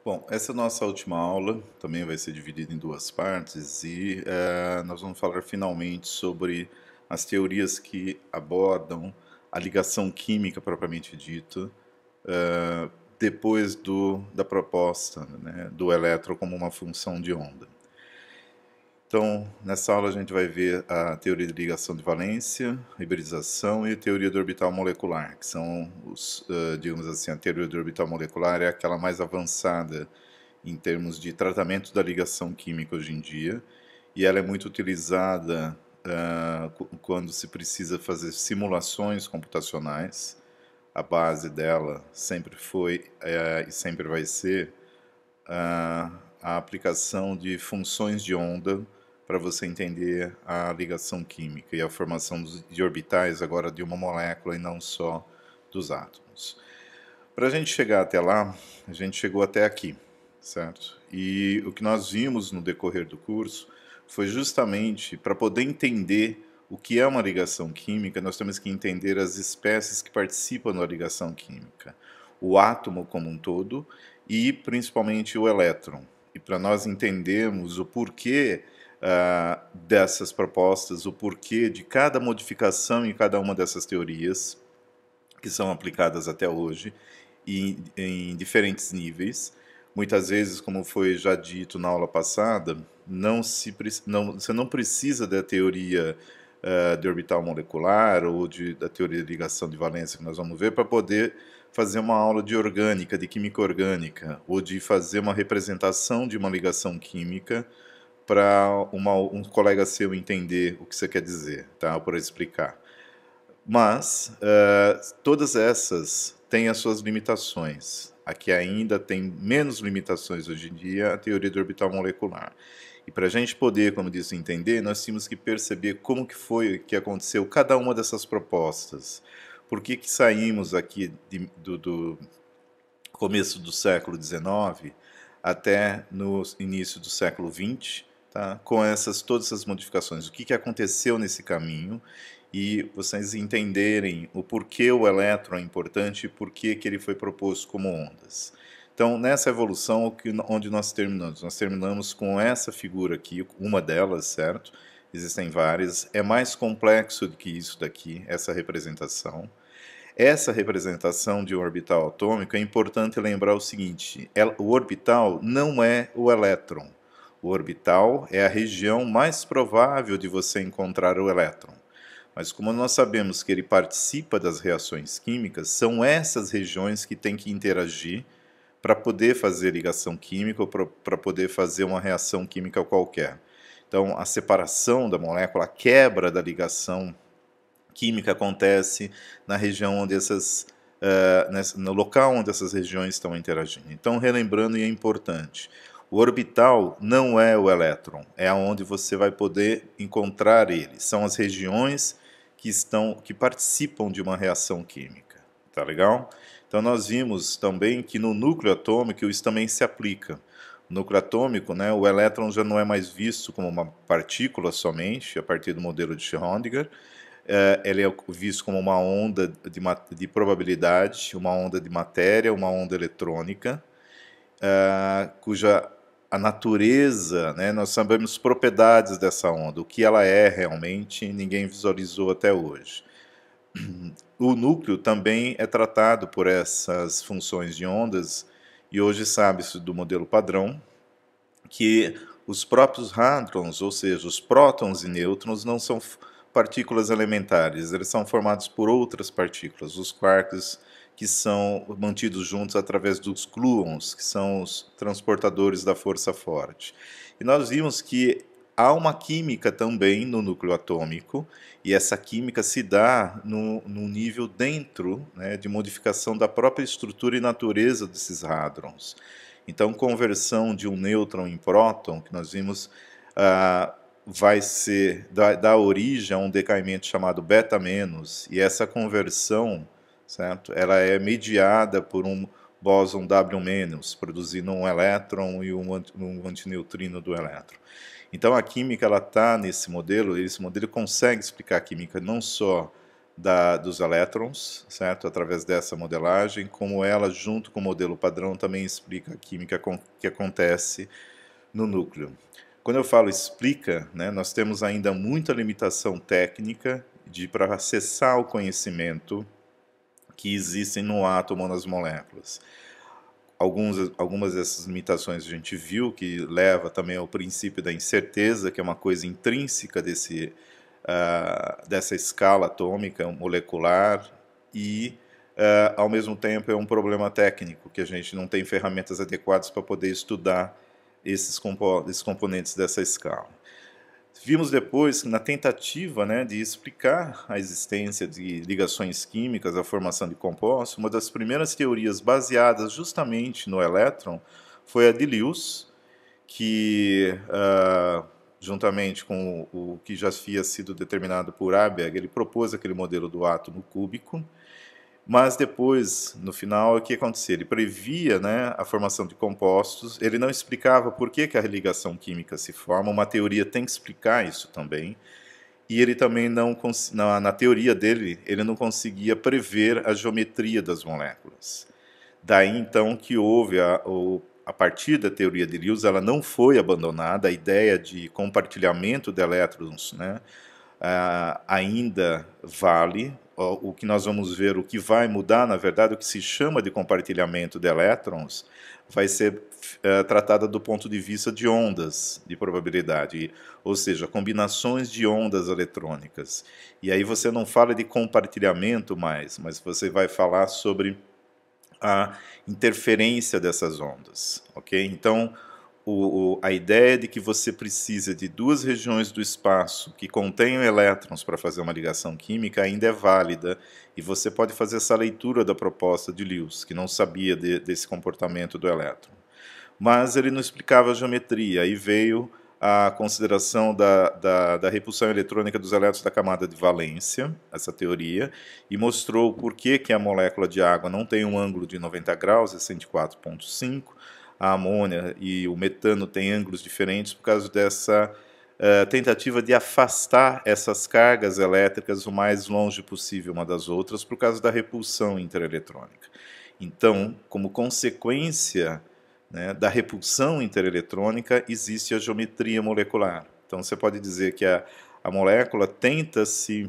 Bom, essa nossa última aula também vai ser dividida em duas partes e nós vamos falar finalmente sobre as teorias que abordam a ligação química propriamente dita, eh, depois da proposta, né, do elétron como uma função de onda. Então, nessa aula a gente vai ver a teoria de ligação de valência, hibridização e a teoria do orbital molecular, que são digamos assim, a teoria do orbital molecular é aquela mais avançada em termos de tratamento da ligação química hoje em dia, e ela é muito utilizada quando se precisa fazer simulações computacionais. A base dela sempre foi e sempre vai ser a aplicação de funções de onda para você entender a ligação química e a formação de orbitais agora de uma molécula e não só dos átomos. Para a gente chegar até lá, a gente chegou até aqui, certo? E o que nós vimos no decorrer do curso foi justamente para poder entender o que é uma ligação química, nós temos que entender as espécies que participam da ligação química, o átomo como um todo e principalmente o elétron. E para nós entendermos o porquê dessas propostas, o porquê de cada modificação em cada uma dessas teorias, que são aplicadas até hoje, em diferentes níveis. Muitas vezes, como foi já dito na aula passada, você não precisa da teoria de orbital molecular ou da teoria de ligação de valência que nós vamos ver para poder fazer uma aula de orgânica, de química orgânica, ou de fazer uma representação de uma ligação química para um colega seu entender o que você quer dizer, tá? Por explicar. Mas todas essas têm as suas limitações. A que ainda tem menos limitações hoje em dia é a teoria do orbital molecular. E para a gente poder, como disse, entender, nós tínhamos que perceber como que foi que aconteceu cada uma dessas propostas. Por que que saímos aqui do começo do século XIX até no início do século XX, tá? Com todas essas modificações. O que que aconteceu nesse caminho e vocês entenderem o porquê o elétron é importante e por que ele foi proposto como ondas. Então, nessa evolução, onde nós terminamos? Nós terminamos com essa figura aqui, uma delas, certo? Existem várias. É mais complexo do que isso daqui, essa representação. Essa representação de um orbital atômico é importante lembrar o seguinte: o orbital não é o elétron. O orbital é a região mais provável de você encontrar o elétron. Mas como nós sabemos que ele participa das reações químicas, são essas regiões que têm que interagir para poder fazer ligação química ou para poder fazer uma reação química qualquer. Então, a separação da molécula, a quebra da ligação química acontece na região onde no local onde essas regiões estão interagindo. Então, relembrando, e é importante, o orbital não é o elétron, é onde você vai poder encontrar ele. São as regiões que participam de uma reação química. Tá legal? Então, nós vimos também que no núcleo atômico isso também se aplica. No núcleo atômico, né, o elétron já não é mais visto como uma partícula somente, a partir do modelo de Schrödinger. Ele é visto como uma onda de probabilidade, uma onda de matéria, uma onda eletrônica, cuja a natureza, né, nós sabemos propriedades dessa onda, o que ela é realmente, ninguém visualizou até hoje. O núcleo também é tratado por essas funções de ondas, e hoje sabe-se do modelo padrão, que os próprios hadrons, ou seja, os prótons e nêutrons, não são partículas elementares, eles são formados por outras partículas, os quarks, que são mantidos juntos através dos gluons, que são os transportadores da força forte. E nós vimos que há uma química também no núcleo atômico, e essa química se dá no nível dentro, né, de modificação da própria estrutura e natureza desses hadrons. Então, conversão de um nêutron em próton, que nós vimos, vai dar origem a um decaimento chamado beta-, e essa conversão, certo? Ela é mediada por um bóson W-, produzindo um elétron e um antineutrino do elétron. Então a química ela está nesse modelo, e esse modelo consegue explicar a química não só dos elétrons, certo? Através dessa modelagem, como ela, junto com o modelo padrão, também explica a química que acontece no núcleo. Quando eu falo explica, né, nós temos ainda muita limitação técnica para acessar o conhecimento que existem no átomo ou nas moléculas. Algumas dessas limitações a gente viu, que leva também ao princípio da incerteza, que é uma coisa intrínseca dessa escala atômica, molecular, e, ao mesmo tempo, é um problema técnico, que a gente não tem ferramentas adequadas para poder estudar esses componentes dessa escala. Vimos depois que na tentativa, né, de explicar a existência de ligações químicas, a formação de compostos, uma das primeiras teorias baseadas justamente no elétron foi a de Lewis, que, juntamente com o que já havia sido determinado por Abegg, ele propôs aquele modelo do átomo cúbico. Mas depois, no final, o que acontecia? Ele previa, né, a formação de compostos, ele não explicava por que a ligação química se forma, uma teoria tem que explicar isso também, e ele também não, na teoria dele, ele não conseguia prever a geometria das moléculas. Daí, então, que houve, a partir da teoria de Lewis, ela não foi abandonada, a ideia de compartilhamento de elétrons, né, ainda vale. O que nós vamos ver, o que vai mudar, na verdade, o que se chama de compartilhamento de elétrons, vai ser tratada do ponto de vista de ondas de probabilidade, ou seja, combinações de ondas eletrônicas. E aí você não fala de compartilhamento mais, mas você vai falar sobre a interferência dessas ondas, ok? Então, a ideia de que você precisa de duas regiões do espaço que contenham elétrons para fazer uma ligação química ainda é válida, e você pode fazer essa leitura da proposta de Lewis, que não sabia desse comportamento do elétron. Mas ele não explicava a geometria, aí veio a consideração da repulsão eletrônica dos elétrons da camada de valência, essa teoria, e mostrou por que a molécula de água não tem um ângulo de 90 graus, é 104,5, a amônia e o metano têm ângulos diferentes por causa dessa tentativa de afastar essas cargas elétricas o mais longe possível uma das outras por causa da repulsão intereletrônica. Então, como consequência, né, da repulsão intereletrônica, existe a geometria molecular. Então, você pode dizer que a molécula tenta se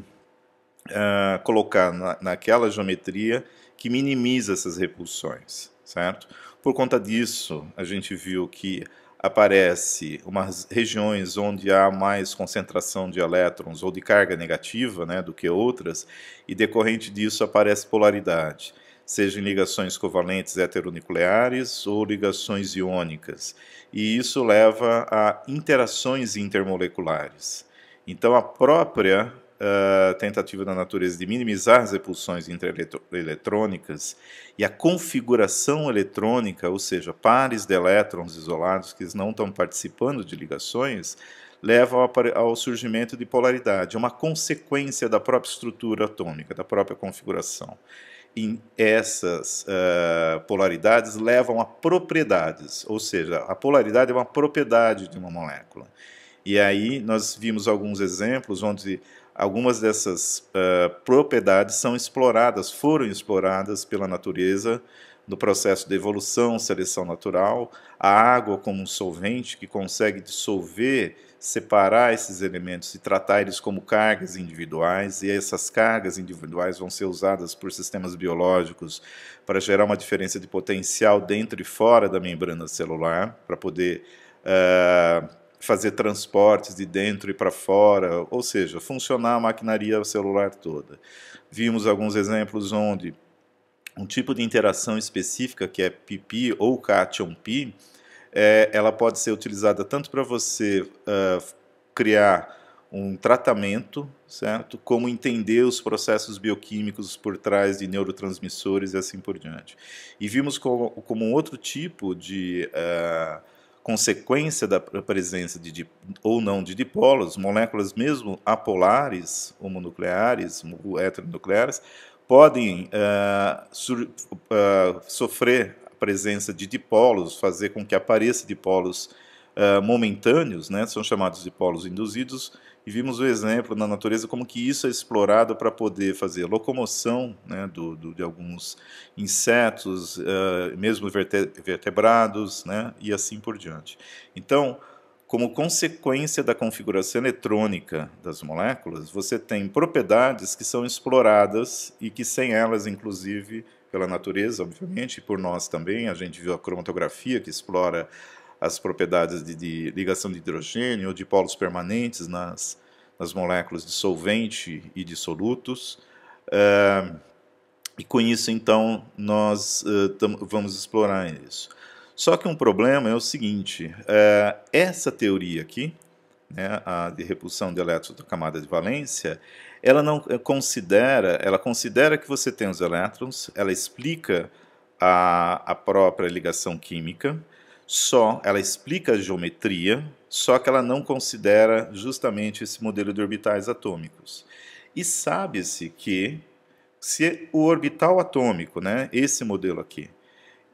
colocar naquela geometria que minimiza essas repulsões, certo? Por conta disso, a gente viu que aparece umas regiões onde há mais concentração de elétrons ou de carga negativa, né, do que outras, e decorrente disso aparece polaridade, seja em ligações covalentes heteronucleares ou ligações iônicas. E isso leva a interações intermoleculares. Então, a própria tentativa da natureza de minimizar as repulsões intereletrônicas e a configuração eletrônica, ou seja, pares de elétrons isolados que não estão participando de ligações, levam ao surgimento de polaridade, uma consequência da própria estrutura atômica, da própria configuração. E essas polaridades levam a propriedades, ou seja, a polaridade é uma propriedade de uma molécula. E aí nós vimos alguns exemplos onde algumas dessas propriedades são exploradas, foram exploradas pela natureza no processo de evolução, seleção natural. A água como um solvente que consegue dissolver, separar esses elementos e tratar eles como cargas individuais, e essas cargas individuais vão ser usadas por sistemas biológicos para gerar uma diferença de potencial dentro e fora da membrana celular, para poder fazer transportes de dentro e para fora, ou seja, funcionar a maquinaria celular toda. Vimos alguns exemplos onde um tipo de interação específica, que é pp ou cation-p, ela pode ser utilizada tanto para você criar um tratamento, certo? Como entender os processos bioquímicos por trás de neurotransmissores e assim por diante. E vimos como um outro tipo de consequência da presença ou não de dipolos, moléculas mesmo apolares, homonucleares, heteronucleares, podem sofrer a presença de dipolos, fazer com que apareça dipolos momentâneos, né, são chamados de polos induzidos, e vimos o exemplo na natureza como que isso é explorado para poder fazer locomoção, né, de alguns insetos, mesmo vertebrados, né, e assim por diante. Então, como consequência da configuração eletrônica das moléculas, você tem propriedades que são exploradas e que sem elas, inclusive, pela natureza, obviamente, e por nós também, a gente viu a cromatografia que explora as propriedades de ligação de hidrogênio ou de polos permanentes nas moléculas de solvente e de solutos. E com isso, então, nós vamos explorar isso. Só que um problema é o seguinte, essa teoria aqui, né, a de repulsão de elétrons da camada de valência, ela não considera, ela considera que você tem os elétrons, ela explica a própria ligação química, ela explica a geometria, só que ela não considera justamente esse modelo de orbitais atômicos. E sabe-se que se o orbital atômico, né, esse modelo aqui,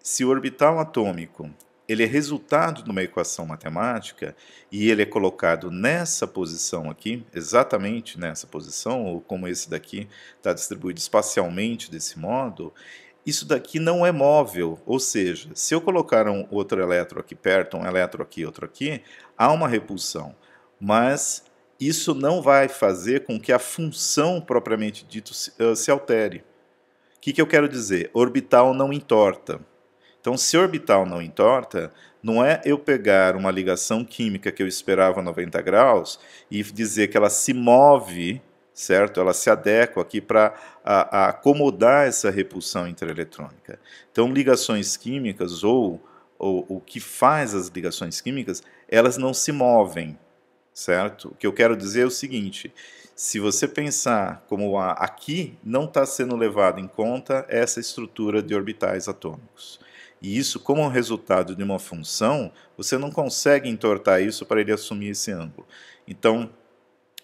se o orbital atômico ele é resultado de uma equação matemática e ele é colocado nessa posição aqui, exatamente nessa posição, ou como esse daqui está distribuído espacialmente desse modo, isso daqui não é móvel, ou seja, se eu colocar um outro elétron aqui perto, um elétron aqui, outro aqui, há uma repulsão, mas isso não vai fazer com que a função propriamente dito se altere. O que eu quero dizer? Orbital não entorta. Então, se orbital não entorta, não é eu pegar uma ligação química que eu esperava 90 graus e dizer que ela se move, certo? Ela se adequa aqui para acomodar essa repulsão intereletrônica. Então, ligações químicas ou o que faz as ligações químicas, elas não se movem, certo? O que eu quero dizer é o seguinte, se você pensar como aqui não está sendo levado em conta essa estrutura de orbitais atômicos. E isso, como resultado de uma função, você não consegue entortar isso para ele assumir esse ângulo. Então,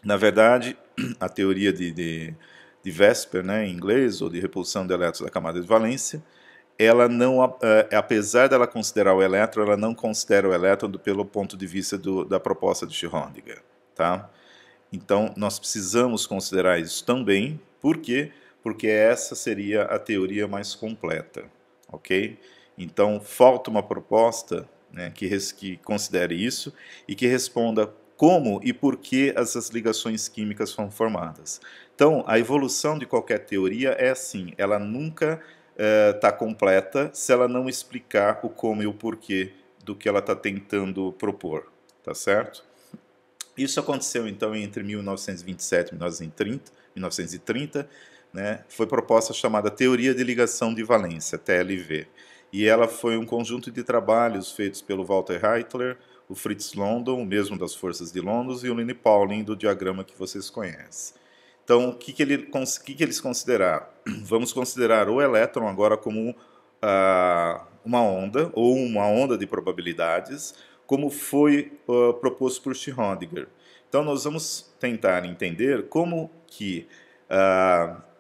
na verdade, a teoria de Vesper, né, em inglês, ou de repulsão de elétrons da camada de valência, ela não, apesar dela considerar o elétron, ela não considera o elétron pelo ponto de vista da proposta de Schrödinger. Tá? Então, nós precisamos considerar isso também. Por quê? Porque essa seria a teoria mais completa. Ok? Então, falta uma proposta, né, que considere isso e que responda como e por que essas ligações químicas foram formadas. Então, a evolução de qualquer teoria é assim, ela nunca está completa se ela não explicar o como e o porquê do que ela está tentando propor, tá certo? Isso aconteceu, então, entre 1927 e 1930, né, foi proposta a chamada Teoria de Ligação de Valência, TLV. E ela foi um conjunto de trabalhos feitos pelo Walter Heitler, o Fritz London, o mesmo das Forças de Londres, e o Linne Pauling, do diagrama que vocês conhecem. Então, o que eles consideraram? Vamos considerar o elétron agora como uma onda, ou uma onda de probabilidades, como foi proposto por Schrödinger. Então, nós vamos tentar entender como que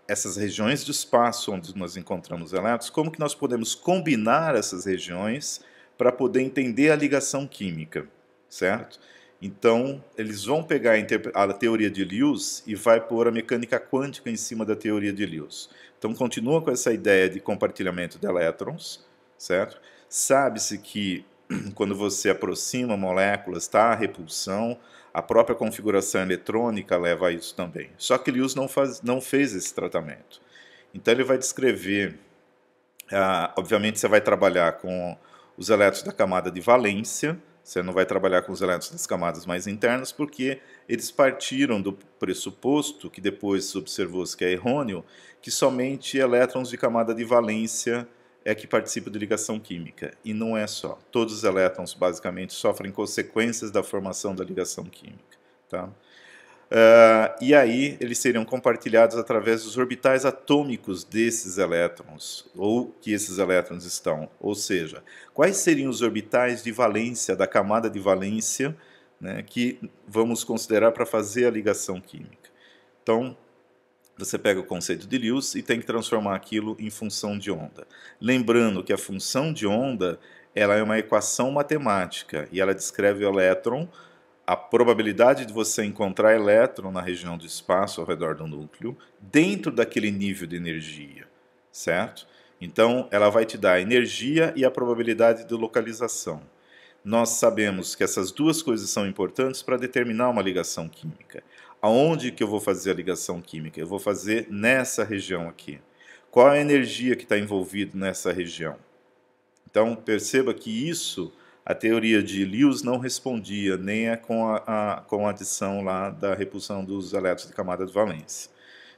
essas regiões do espaço onde nós encontramos elétrons, como que nós podemos combinar essas regiões para poder entender a ligação química, certo? Então, eles vão pegar a teoria de Lewis e vai pôr a mecânica quântica em cima da teoria de Lewis. Então, continua com essa ideia de compartilhamento de elétrons, certo? Sabe-se que quando você aproxima moléculas, está a repulsão, a própria configuração eletrônica leva a isso também. Só que Lewis não fez esse tratamento. Então, ele vai descrever, obviamente você vai trabalhar com os elétrons da camada de valência, você não vai trabalhar com os elétrons das camadas mais internas, porque eles partiram do pressuposto, que depois observou-se que é errôneo, que somente elétrons de camada de valência é que participam de ligação química. E não é só. Todos os elétrons, basicamente, sofrem consequências da formação da ligação química. Tá? E aí eles seriam compartilhados através dos orbitais atômicos desses elétrons, ou que esses elétrons estão. Ou seja, quais seriam os orbitais de valência, da camada de valência, né, que vamos considerar para fazer a ligação química. Então, você pega o conceito de Lewis e tem que transformar aquilo em função de onda. Lembrando que a função de onda ela é uma equação matemática e ela descreve o elétron, a probabilidade de você encontrar elétron na região do espaço ao redor do núcleo, dentro daquele nível de energia, certo? Então, ela vai te dar a energia e a probabilidade de localização. Nós sabemos que essas duas coisas são importantes para determinar uma ligação química. Aonde que eu vou fazer a ligação química? Eu vou fazer nessa região aqui. Qual a energia que está envolvida nessa região? Então, perceba que isso, a teoria de Lewis não respondia, nem com a adição lá da repulsão dos elétrons de camada de valência.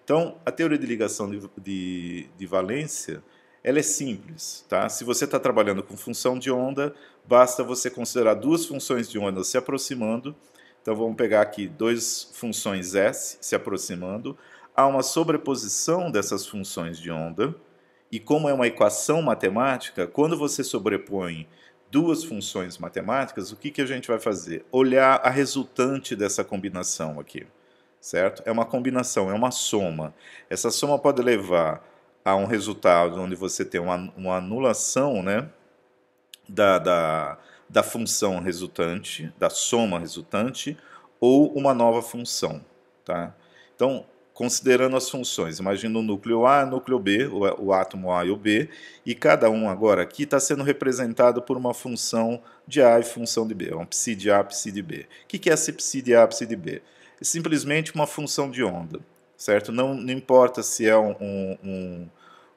Então, a teoria de ligação de valência, ela é simples, tá? Se você está trabalhando com função de onda, basta você considerar duas funções de onda se aproximando. Então, vamos pegar aqui duas funções S se aproximando. Há uma sobreposição dessas funções de onda. E como é uma equação matemática, quando você sobrepõe duas funções matemáticas, o que a gente vai fazer? Olhar a resultante dessa combinação aqui, certo? É uma combinação, é uma soma. Essa soma pode levar a um resultado onde você tem uma anulação, né, da função resultante, da soma resultante, ou uma nova função, tá? Então, considerando as funções, imagina o núcleo A, o núcleo B, o átomo A e o B, e cada um agora aqui está sendo representado por uma função de A e função de B, um psi de A, psi de B. O que é esse psi de A, psi de B? É simplesmente uma função de onda, certo? Não importa se é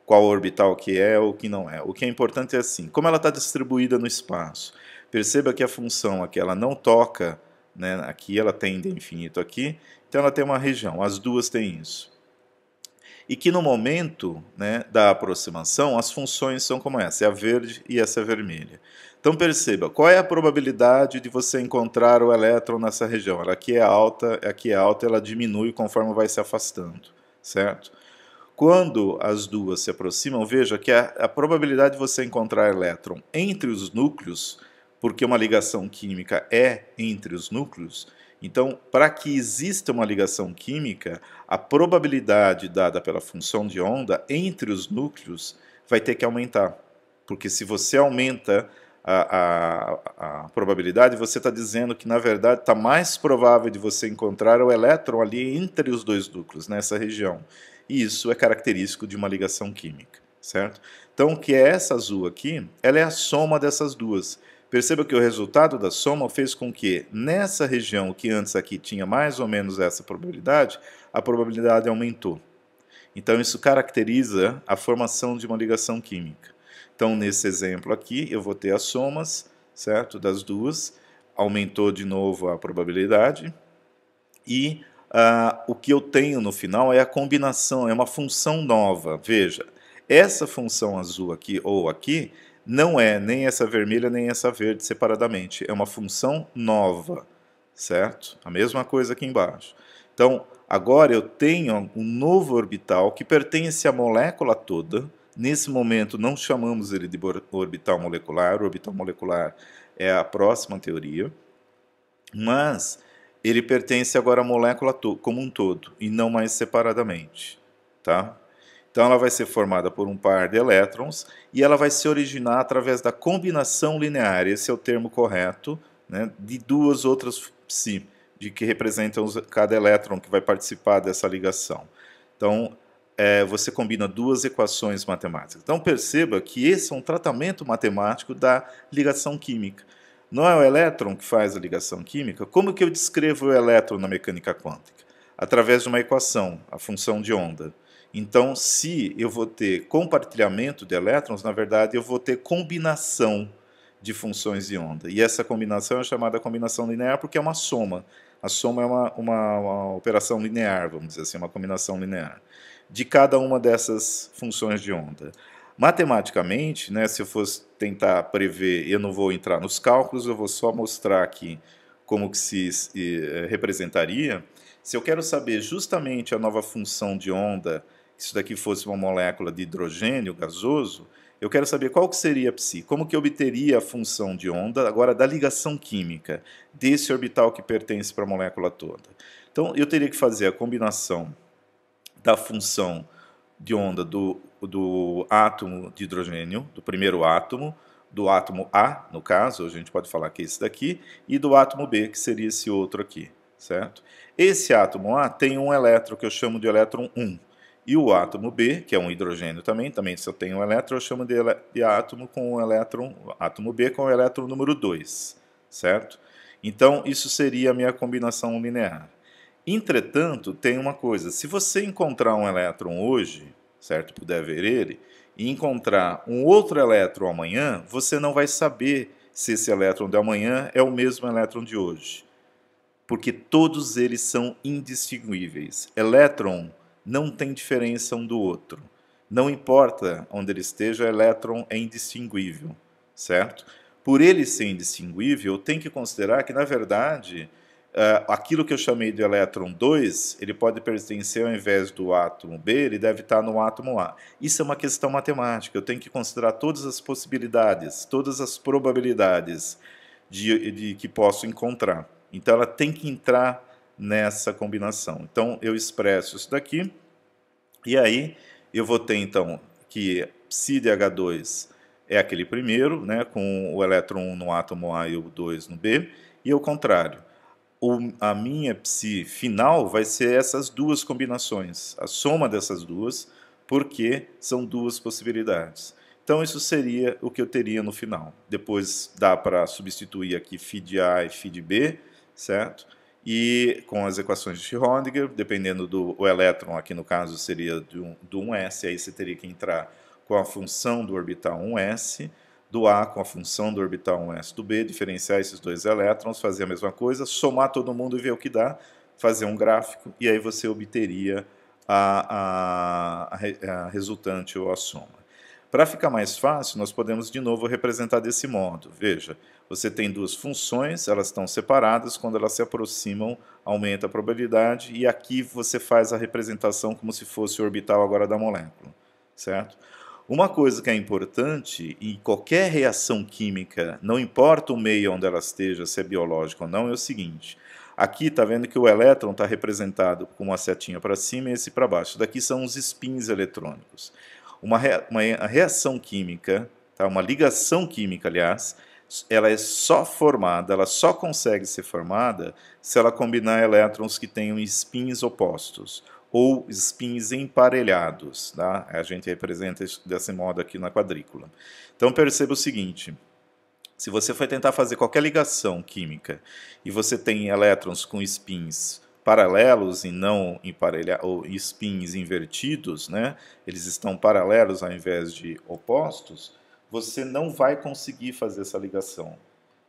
qual orbital que é ou que não é. O que é importante é assim, como ela está distribuída no espaço. Perceba que a função aqui ela não toca, né, aqui ela tende a infinito aqui, então ela tem uma região, as duas têm isso. E que no momento, né, da aproximação, as funções são como essa, é a verde e essa é a vermelha. Então perceba, qual é a probabilidade de você encontrar o elétron nessa região? Ela aqui é alta, ela diminui conforme vai se afastando, certo? Quando as duas se aproximam, veja que a probabilidade de você encontrar elétron entre os núcleos, porque uma ligação química é entre os núcleos, então, para que exista uma ligação química, a probabilidade dada pela função de onda entre os núcleos vai ter que aumentar. Porque se você aumenta a probabilidade, você está dizendo que, na verdade, está mais provável de você encontrar o elétron ali entre os dois núcleos, nessa região. E isso é característico de uma ligação química, certo? Então, o que é essa azul aqui? Ela é a soma dessas duas. Perceba que o resultado da soma fez com que, nessa região que antes aqui tinha mais ou menos essa probabilidade, a probabilidade aumentou. Então, isso caracteriza a formação de uma ligação química. Então, nesse exemplo aqui, eu vou ter as somas, certo, das duas, aumentou de novo a probabilidade, e o que eu tenho no final é a combinação, é uma função nova. Veja, essa função azul aqui ou aqui não é nem essa vermelha nem essa verde separadamente. É uma função nova, certo? A mesma coisa aqui embaixo. Então, agora eu tenho um novo orbital que pertence à molécula toda. Nesse momento, não chamamos ele de orbital molecular. O orbital molecular é a próxima teoria. Mas ele pertence agora à molécula como um todo, e não mais separadamente, tá? Então ela vai ser formada por um par de elétrons, e ela vai se originar através da combinação linear, esse é o termo correto, né, de duas outras psi, de que representam cada elétron que vai participar dessa ligação. Então, você combina duas equações matemáticas. Então perceba que esse é um tratamento matemático da ligação química. Não é o elétron que faz a ligação química? Como que eu descrevo o elétron na mecânica quântica? Através de uma equação, a função de onda. Então, se eu vou ter compartilhamento de elétrons, na verdade eu vou ter combinação de funções de onda. E essa combinação é chamada combinação linear porque é uma soma. A soma é uma operação linear, vamos dizer assim, uma combinação linear, de cada uma dessas funções de onda. Matematicamente, né, se eu fosse tentar prever, eu não vou entrar nos cálculos, eu vou só mostrar aqui como que se representaria. Se eu quero saber justamente a nova função de onda, se isso daqui fosse uma molécula de hidrogênio gasoso, eu quero saber qual que seria a psi, como que eu obteria a função de onda, agora da ligação química, desse orbital que pertence para a molécula toda. Então, eu teria que fazer a combinação da função de onda do átomo de hidrogênio, do primeiro átomo, do átomo A, no caso, a gente pode falar que é esse daqui, e do átomo B, que seria esse outro aqui, certo? Esse átomo A tem um elétron que eu chamo de elétron 1. E o átomo B, que é um hidrogênio também se eu tenho um elétron, eu chamo de átomo com o elétron, átomo B com o elétron número 2, certo? Então, isso seria a minha combinação linear. Entretanto, tem uma coisa, se você encontrar um elétron hoje, certo, puder ver ele, e encontrar um outro elétron amanhã, você não vai saber se esse elétron de amanhã é o mesmo elétron de hoje, porque todos eles são indistinguíveis. Elétron não tem diferença um do outro. Não importa onde ele esteja, o elétron é indistinguível, certo? Por ele ser indistinguível, tem que considerar que, na verdade, aquilo que eu chamei de elétron 2, ele pode pertencer, ao invés do átomo B, ele deve estar no átomo A. Isso é uma questão matemática, eu tenho que considerar todas as possibilidades, todas as probabilidades de que posso encontrar. Então, ela tem que entrar nessa combinação. Então, eu expresso isso daqui, e aí eu vou ter, então, que psi de H2 é aquele primeiro, né, com o elétron 1 no átomo A e o 2 no B, e o contrário. A minha psi final vai ser essas duas combinações, a soma dessas duas, porque são duas possibilidades. Então, isso seria o que eu teria no final. Depois dá para substituir aqui φ de A e φ de B, certo? E com as equações de Schrödinger, dependendo do elétron, aqui no caso seria do 1s, aí você teria que entrar com a função do orbital 1s, do A com a função do orbital 1s do B, diferenciar esses dois elétrons, fazer a mesma coisa, somar todo mundo e ver o que dá, fazer um gráfico, e aí você obteria a resultante ou a soma. Para ficar mais fácil, nós podemos de novo representar desse modo. Veja, você tem duas funções, elas estão separadas, quando elas se aproximam, aumenta a probabilidade, e aqui você faz a representação como se fosse o orbital agora da molécula, certo? Uma coisa que é importante em qualquer reação química, não importa o meio onde ela esteja, se é biológica ou não, é o seguinte. Aqui está vendo que o elétron está representado com uma setinha para cima e esse para baixo. Daqui são os spins eletrônicos. Uma reação química, tá? Uma ligação química, aliás, ela é só formada, ela só consegue ser formada se ela combinar elétrons que tenham spins opostos ou spins emparelhados, tá? A gente representa desse modo aqui na quadrícula. Então perceba o seguinte, se você for tentar fazer qualquer ligação química e você tem elétrons com spins paralelos e não ou spins invertidos, né? Eles estão paralelos ao invés de opostos, você não vai conseguir fazer essa ligação.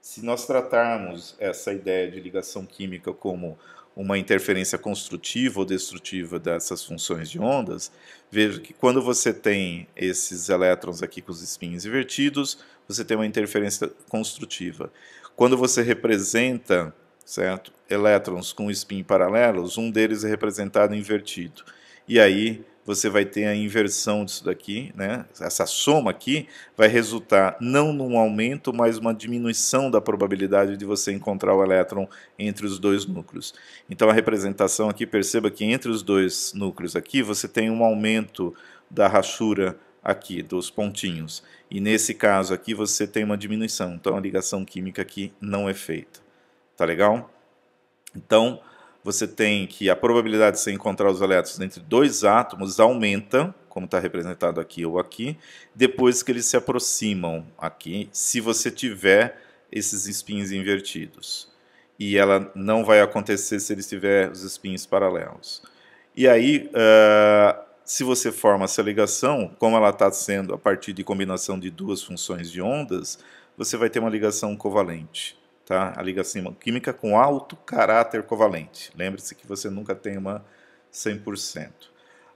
Se nós tratarmos essa ideia de ligação química como uma interferência construtiva ou destrutiva dessas funções de ondas, veja que quando você tem esses elétrons aqui com os spins invertidos, você tem uma interferência construtiva. Quando você representa, certo, elétrons com spin paralelos, um deles é representado invertido. E aí você vai ter a inversão disso daqui, né? Essa soma aqui vai resultar não num aumento, mas uma diminuição da probabilidade de você encontrar o elétron entre os dois núcleos. Então a representação aqui, perceba que entre os dois núcleos aqui, você tem um aumento da rachura aqui, dos pontinhos. E nesse caso aqui você tem uma diminuição, então a ligação química aqui não é feita. Tá legal? Então, você tem que a probabilidade de você encontrar os elétrons entre dois átomos aumenta, como está representado aqui ou aqui, depois que eles se aproximam aqui, se você tiver esses spins invertidos. E ela não vai acontecer se eles tiver os spins paralelos. E aí, se você forma essa ligação, como ela está sendo a partir de combinação de duas funções de ondas, você vai ter uma ligação covalente. Tá? A ligação química com alto caráter covalente. Lembre-se que você nunca tem uma 100%.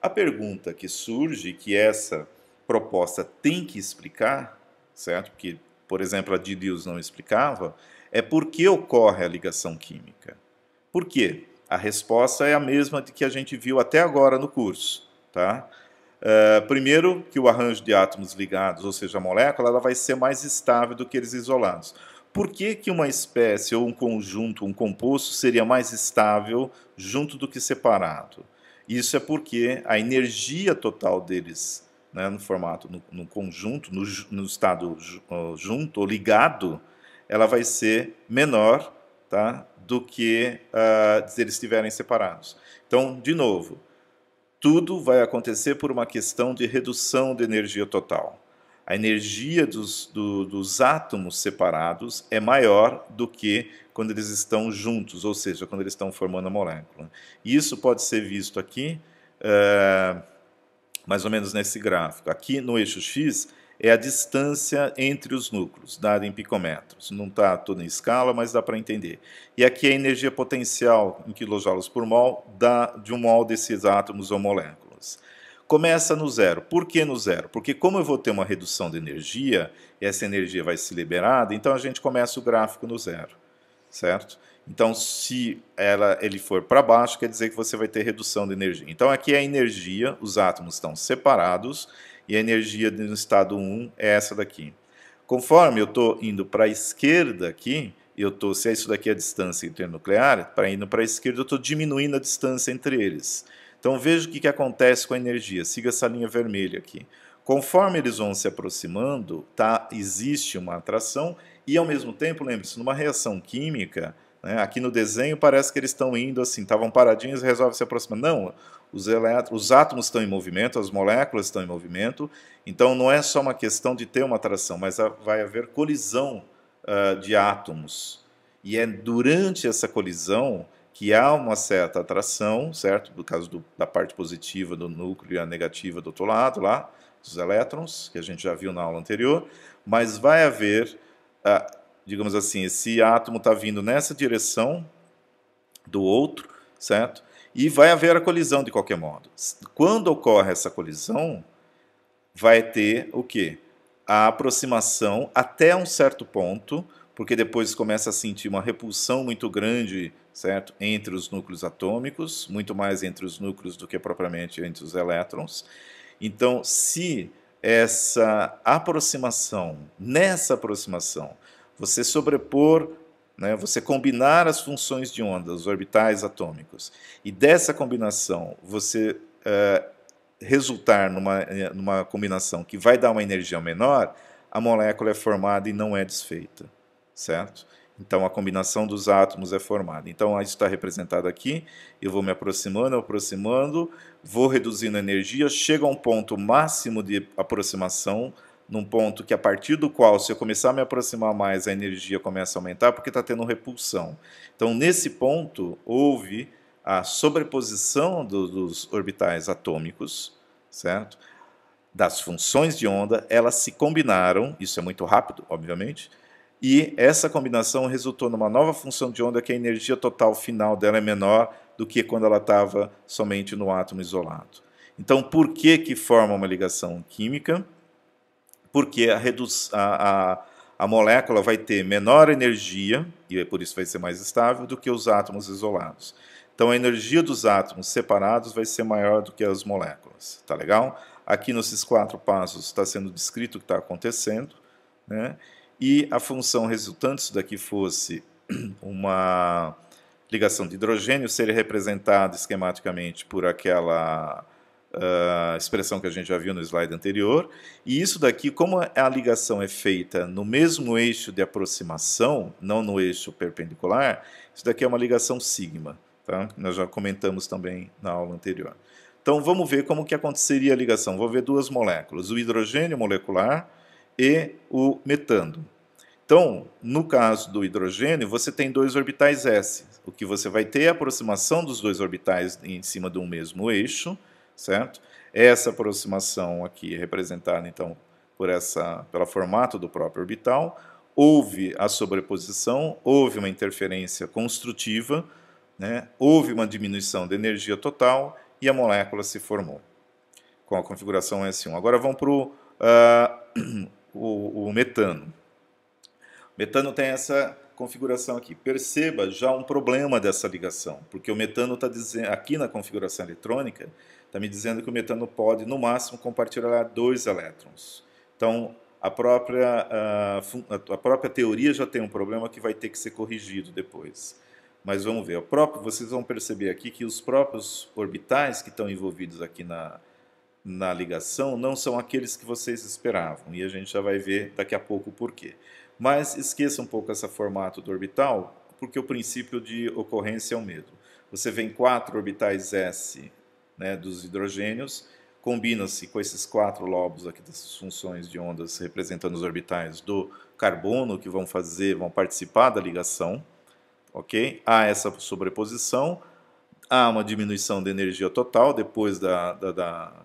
A pergunta que surge, que essa proposta tem que explicar, certo? Porque, por exemplo, a de Lewis não explicava, é por que ocorre a ligação química. Por quê? A resposta é a mesma de que a gente viu até agora no curso. Tá? Primeiro, que o arranjo de átomos ligados, ou seja, a molécula, ela vai ser mais estável do que eles isolados. Por que uma espécie ou um conjunto, um composto, seria mais estável junto do que separado? Isso é porque a energia total deles, né, no formato, no conjunto, no estado junto ou ligado, ela vai ser menor, tá, do que se eles estiverem separados. Então, de novo, tudo vai acontecer por uma questão de redução de energia total. A energia dos átomos separados é maior do que quando eles estão juntos, ou seja, quando eles estão formando a molécula. E isso pode ser visto aqui, mais ou menos nesse gráfico. Aqui no eixo X é a distância entre os núcleos, dada em picometros. Não está toda em escala, mas dá para entender. E aqui é a energia potencial em quilojoules por mol de um mol desses átomos ou moléculas. Começa no zero. Por que no zero? Porque como eu vou ter uma redução de energia, e essa energia vai ser liberada, então a gente começa o gráfico no zero, certo? Então, se ele for para baixo, quer dizer que você vai ter redução de energia. Então, aqui é a energia, os átomos estão separados, e a energia no estado 1 é essa daqui. Conforme eu estou indo para a esquerda aqui, se isso daqui é a distância internuclear, para indo para a esquerda, eu estou diminuindo a distância entre eles. Então, veja o que acontece com a energia. Siga essa linha vermelha aqui. Conforme eles vão se aproximando, existe uma atração, e ao mesmo tempo, lembre-se, numa reação química, né, aqui no desenho parece que eles estão indo assim, estavam paradinhos e resolvem se aproximar. Não, os átomos estão em movimento, as moléculas estão em movimento, então não é só uma questão de ter uma atração, mas vai haver colisão de átomos. E é durante essa colisão que há uma certa atração, certo? No caso da parte positiva do núcleo e a negativa do outro lado, lá, dos elétrons, que a gente já viu na aula anterior, mas vai haver, digamos assim, esse átomo está vindo nessa direção do outro, certo? E vai haver a colisão de qualquer modo. Quando ocorre essa colisão, vai ter o quê? A aproximação até um certo ponto, porque depois começa a sentir uma repulsão muito grande, certo? Entre os núcleos atômicos, muito mais entre os núcleos do que propriamente entre os elétrons. Então, se nessa aproximação, você sobrepor, né, você combinar as funções de onda, os orbitais atômicos, e dessa combinação você resultar numa combinação que vai dar uma energia menor, a molécula é formada e não é desfeita, certo? Então, a combinação dos átomos é formada. Então, isso está representado aqui. Eu vou me aproximando, vou reduzindo a energia, chega a um ponto máximo de aproximação, num ponto que a partir do qual, se eu começar a me aproximar mais, a energia começa a aumentar, porque está tendo repulsão. Então, nesse ponto, houve a sobreposição dos orbitais atômicos, certo? Das funções de onda, elas se combinaram, isso é muito rápido, obviamente, e essa combinação resultou numa nova função de onda que a energia total final dela é menor do que quando ela estava somente no átomo isolado. Então, por que forma uma ligação química? Porque a molécula vai ter menor energia, e por isso vai ser mais estável, do que os átomos isolados. Então, a energia dos átomos separados vai ser maior do que as moléculas. Tá legal? Aqui nesses 4 passos está sendo descrito o que está acontecendo, né? E a função resultante, se daqui fosse uma ligação de hidrogênio, seria representada esquematicamente por aquela expressão que a gente já viu no slide anterior. E isso daqui, como a ligação é feita no mesmo eixo de aproximação, não no eixo perpendicular, isso daqui é uma ligação sigma. Tá? Nós já comentamos também na aula anterior. Então, vamos ver como que aconteceria a ligação. Vou ver 2 moléculas, o hidrogênio molecular e o metano. Então, no caso do hidrogênio, você tem 2 orbitais s. O que você vai ter é a aproximação dos 2 orbitais em cima de um mesmo eixo, certo? Essa aproximação aqui é representada, então, pelo formato do próprio orbital. Houve a sobreposição, houve uma interferência construtiva, né? Houve uma diminuição da energia total e a molécula se formou, com a configuração S1. Agora vamos para o metano. O metano tem essa configuração aqui. Perceba já um problema dessa ligação, porque o metano está dizendo, aqui na configuração eletrônica, está me dizendo que o metano pode, no máximo, compartilhar 2 elétrons. Então, a própria teoria já tem um problema que vai ter que ser corrigido depois. Mas vamos ver. Vocês vão perceber aqui que os próprios orbitais que estão envolvidos aqui na ligação não são aqueles que vocês esperavam, e a gente já vai ver daqui a pouco o porquê. Mas esqueça um pouco esse formato do orbital, porque o princípio de ocorrência é o mesmo. Você vem 4 orbitais S, né, dos hidrogênios, combina-se com esses 4 lobos aqui das funções de ondas representando os orbitais do carbono, que vão participar da ligação, ok? Há essa sobreposição, há uma diminuição da energia total depois da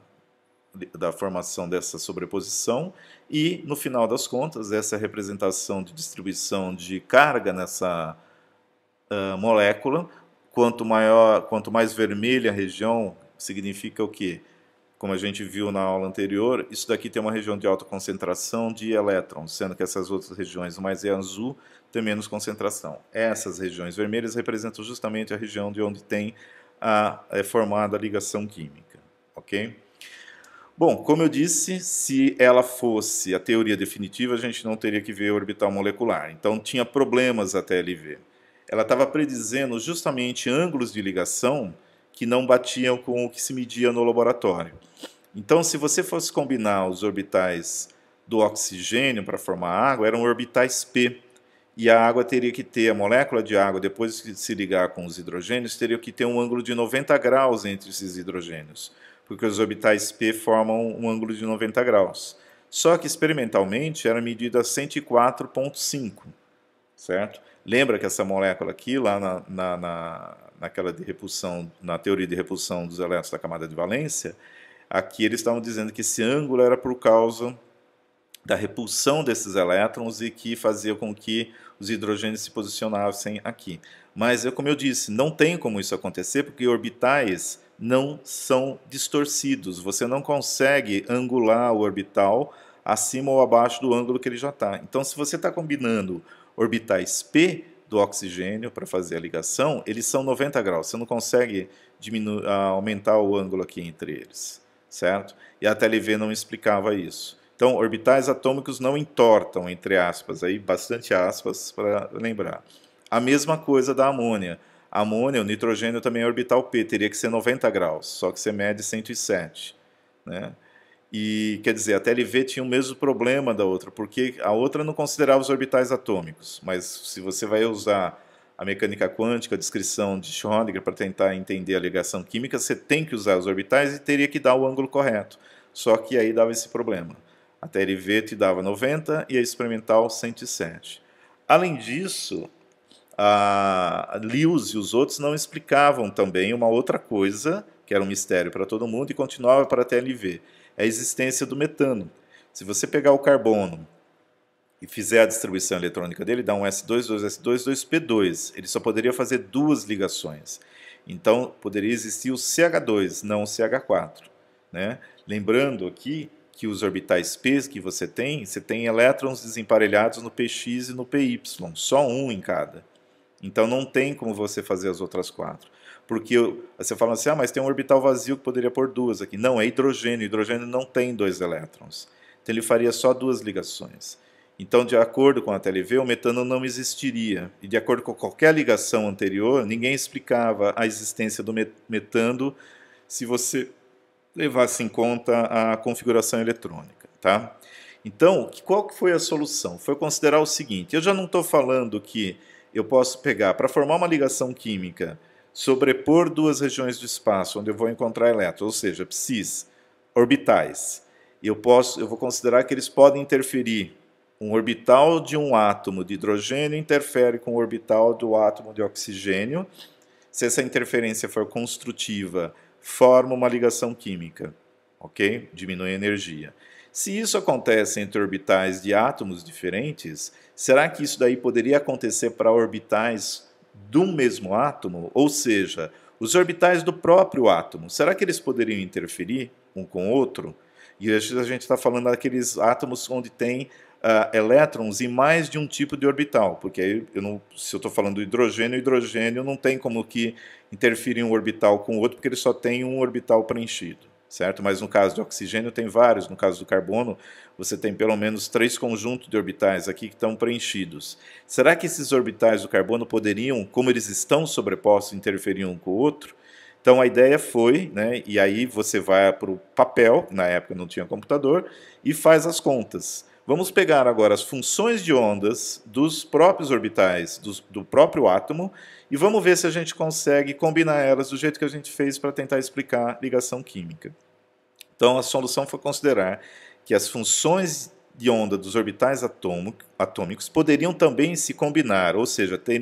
formação dessa sobreposição, e no final das contas, essa representação de distribuição de carga nessa molécula, quanto mais vermelha a região, significa o quê? Como a gente viu na aula anterior, isso daqui tem uma região de alta concentração de elétrons, sendo que essas outras regiões, mais é azul, tem menos concentração. Essas regiões vermelhas representam justamente a região de onde tem formada a ligação química, ok? Bom, como eu disse, se ela fosse a teoria definitiva, a gente não teria que ver orbital molecular. Então tinha problemas até ele ver. Ela estava predizendo justamente ângulos de ligação que não batiam com o que se media no laboratório. Então, se você fosse combinar os orbitais do oxigênio para formar água, eram orbitais P. E a água teria que ter, a molécula de água, depois de se ligar com os hidrogênios, teria que ter um ângulo de 90 graus entre esses hidrogênios, porque os orbitais P formam um ângulo de 90 graus. Só que experimentalmente era medida a 104,5, certo? Lembra que essa molécula aqui, lá naquela de repulsão, na teoria de repulsão dos elétrons da camada de valência, aqui eles estavam dizendo que esse ângulo era por causa da repulsão desses elétrons e que fazia com que os hidrogênios se posicionassem aqui. Mas, como eu disse, não tem como isso acontecer, porque orbitais não são distorcidos. Você não consegue angular o orbital acima ou abaixo do ângulo que ele já está. Então, se você está combinando orbitais P do oxigênio para fazer a ligação, eles são 90 graus. Você não consegue aumentar o ângulo aqui entre eles, certo? E a TLV não explicava isso. Então, orbitais atômicos não entortam, entre aspas, aí bastante aspas para lembrar. A mesma coisa da amônia. A amônia, o nitrogênio também é orbital P, teria que ser 90 graus, só que você mede 107, né? E, quer dizer, a TLV tinha o mesmo problema da outra, porque a outra não considerava os orbitais atômicos, mas se você vai usar a mecânica quântica, a descrição de Schrödinger para tentar entender a ligação química, você tem que usar os orbitais e teria que dar o ângulo correto. Só que aí dava esse problema. A TLV te dava 90 e a experimental 107. Além disso, a Lewis e os outros não explicavam também uma outra coisa, que era um mistério para todo mundo e continuava para a TLV, é a existência do metano. Se você pegar o carbono e fizer a distribuição eletrônica dele, dá um S2, 2S2, 2P2. Ele só poderia fazer 2 ligações. Então, poderia existir o CH2, não o CH4, né? Lembrando aqui que os orbitais P que você tem elétrons desemparelhados no Px e no Py, só um em cada. Então não tem como você fazer as outras 4. Porque você fala assim, mas tem um orbital vazio que poderia pôr 2 aqui. Não, é hidrogênio. Hidrogênio não tem 2 elétrons. Então ele faria só 2 ligações. Então, de acordo com a TLV, o metano não existiria. E de acordo com qualquer ligação anterior, ninguém explicava a existência do metano se você levasse em conta a configuração eletrônica, tá? Então, qual que foi a solução? Foi considerar o seguinte, eu já não estou falando que eu posso pegar, para formar uma ligação química, sobrepor 2 regiões do espaço onde eu vou encontrar elétrons, ou seja, cis, orbitais. Eu vou considerar que eles podem interferir. Um orbital de um átomo de hidrogênio interfere com o orbital do átomo de oxigênio. Se essa interferência for construtiva, forma uma ligação química, ok? Diminui a energia. Se isso acontece entre orbitais de átomos diferentes, será que isso daí poderia acontecer para orbitais do mesmo átomo? Ou seja, os orbitais do próprio átomo, será que eles poderiam interferir um com o outro? E a gente está falando daqueles átomos onde tem elétrons em mais de um tipo de orbital, porque aí se eu estou falando do hidrogênio, o hidrogênio não tem como que interferir um orbital com o outro, porque ele só tem um orbital preenchido, certo? Mas no caso de oxigênio tem vários, no caso do carbono você tem pelo menos 3 conjuntos de orbitais aqui que estão preenchidos. Será que esses orbitais do carbono poderiam, como eles estão sobrepostos, interferir um com o outro? Então a ideia foi, né, e aí você vai para o papel, na época não tinha computador, e faz as contas. Vamos pegar agora as funções de ondas dos próprios orbitais, do próprio átomo, e vamos ver se a gente consegue combinar elas do jeito que a gente fez para tentar explicar ligação química. Então a solução foi considerar que as funções de onda dos orbitais atômicos poderiam também se combinar, ou seja, ter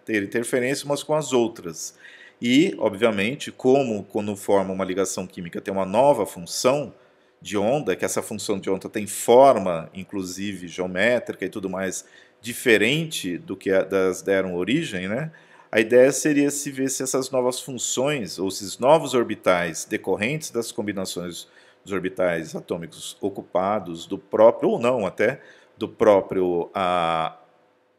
interferência umas com as outras. E, obviamente, como quando forma uma ligação química tem uma nova função de onda, que essa função de onda tem forma, inclusive geométrica e tudo mais, diferente do que das deram origem, né? A ideia seria se ver se essas novas funções, ou esses novos orbitais decorrentes das combinações dos orbitais atômicos ocupados do próprio, ou não até, do próprio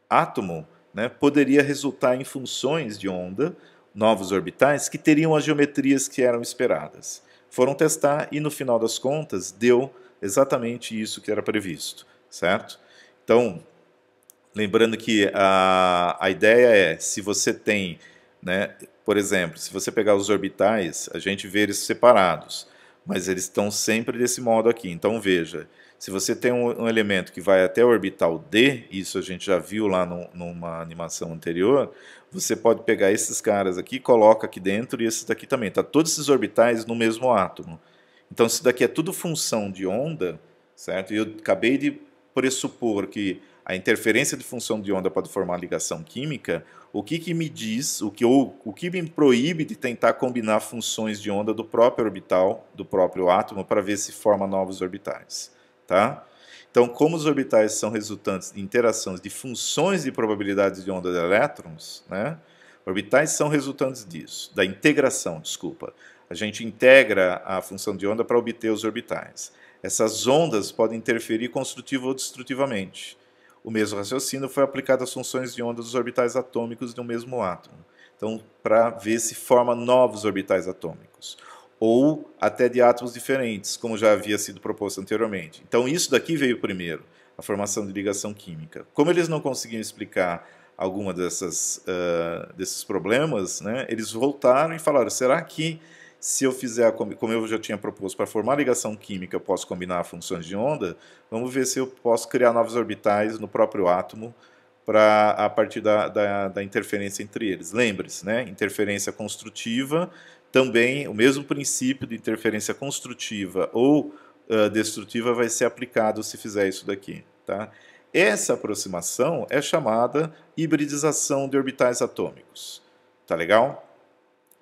átomo, né, poderia resultar em funções de onda, novos orbitais, que teriam as geometrias que eram esperadas. Foram testar e, no final das contas, deu exatamente isso que era previsto, certo? Então, lembrando que a ideia é, se você tem, né, por exemplo, se você pegar os orbitais, a gente vê eles separados, mas eles estão sempre desse modo aqui. Então veja, se você tem um elemento que vai até o orbital D, isso a gente já viu lá numa animação anterior, você pode pegar esses caras aqui, coloca aqui dentro e esses daqui também. Tá todos esses orbitais no mesmo átomo. Então isso daqui é tudo função de onda, certo? E eu acabei de pressupor que a interferência de função de onda pode formar ligação química. O que me diz, o que me proíbe de tentar combinar funções de onda do próprio orbital, do próprio átomo, para ver se forma novos orbitais, tá? Então, como os orbitais são resultantes de interações de funções de probabilidades de onda de elétrons, né? Orbitais são resultantes disso, da integração, desculpa. A gente integra a função de onda para obter os orbitais. Essas ondas podem interferir construtiva ou destrutivamente. O mesmo raciocínio foi aplicado às funções de onda dos orbitais atômicos de um mesmo átomo. Então, para ver se forma novos orbitais atômicos. Ou até de átomos diferentes, como já havia sido proposto anteriormente. Então, isso daqui veio primeiro, a formação de ligação química. Como eles não conseguiam explicar alguma desses problemas, né, eles voltaram e falaram, será que se eu fizer, como eu já tinha proposto, para formar ligação química, eu posso combinar funções de onda, vamos ver se eu posso criar novos orbitais no próprio átomo a partir da interferência entre eles. Lembre-se, né? Interferência construtiva, também o mesmo princípio de interferência construtiva ou destrutiva vai ser aplicado se fizer isso daqui. Tá? Essa aproximação é chamada hibridização de orbitais atômicos. Tá legal?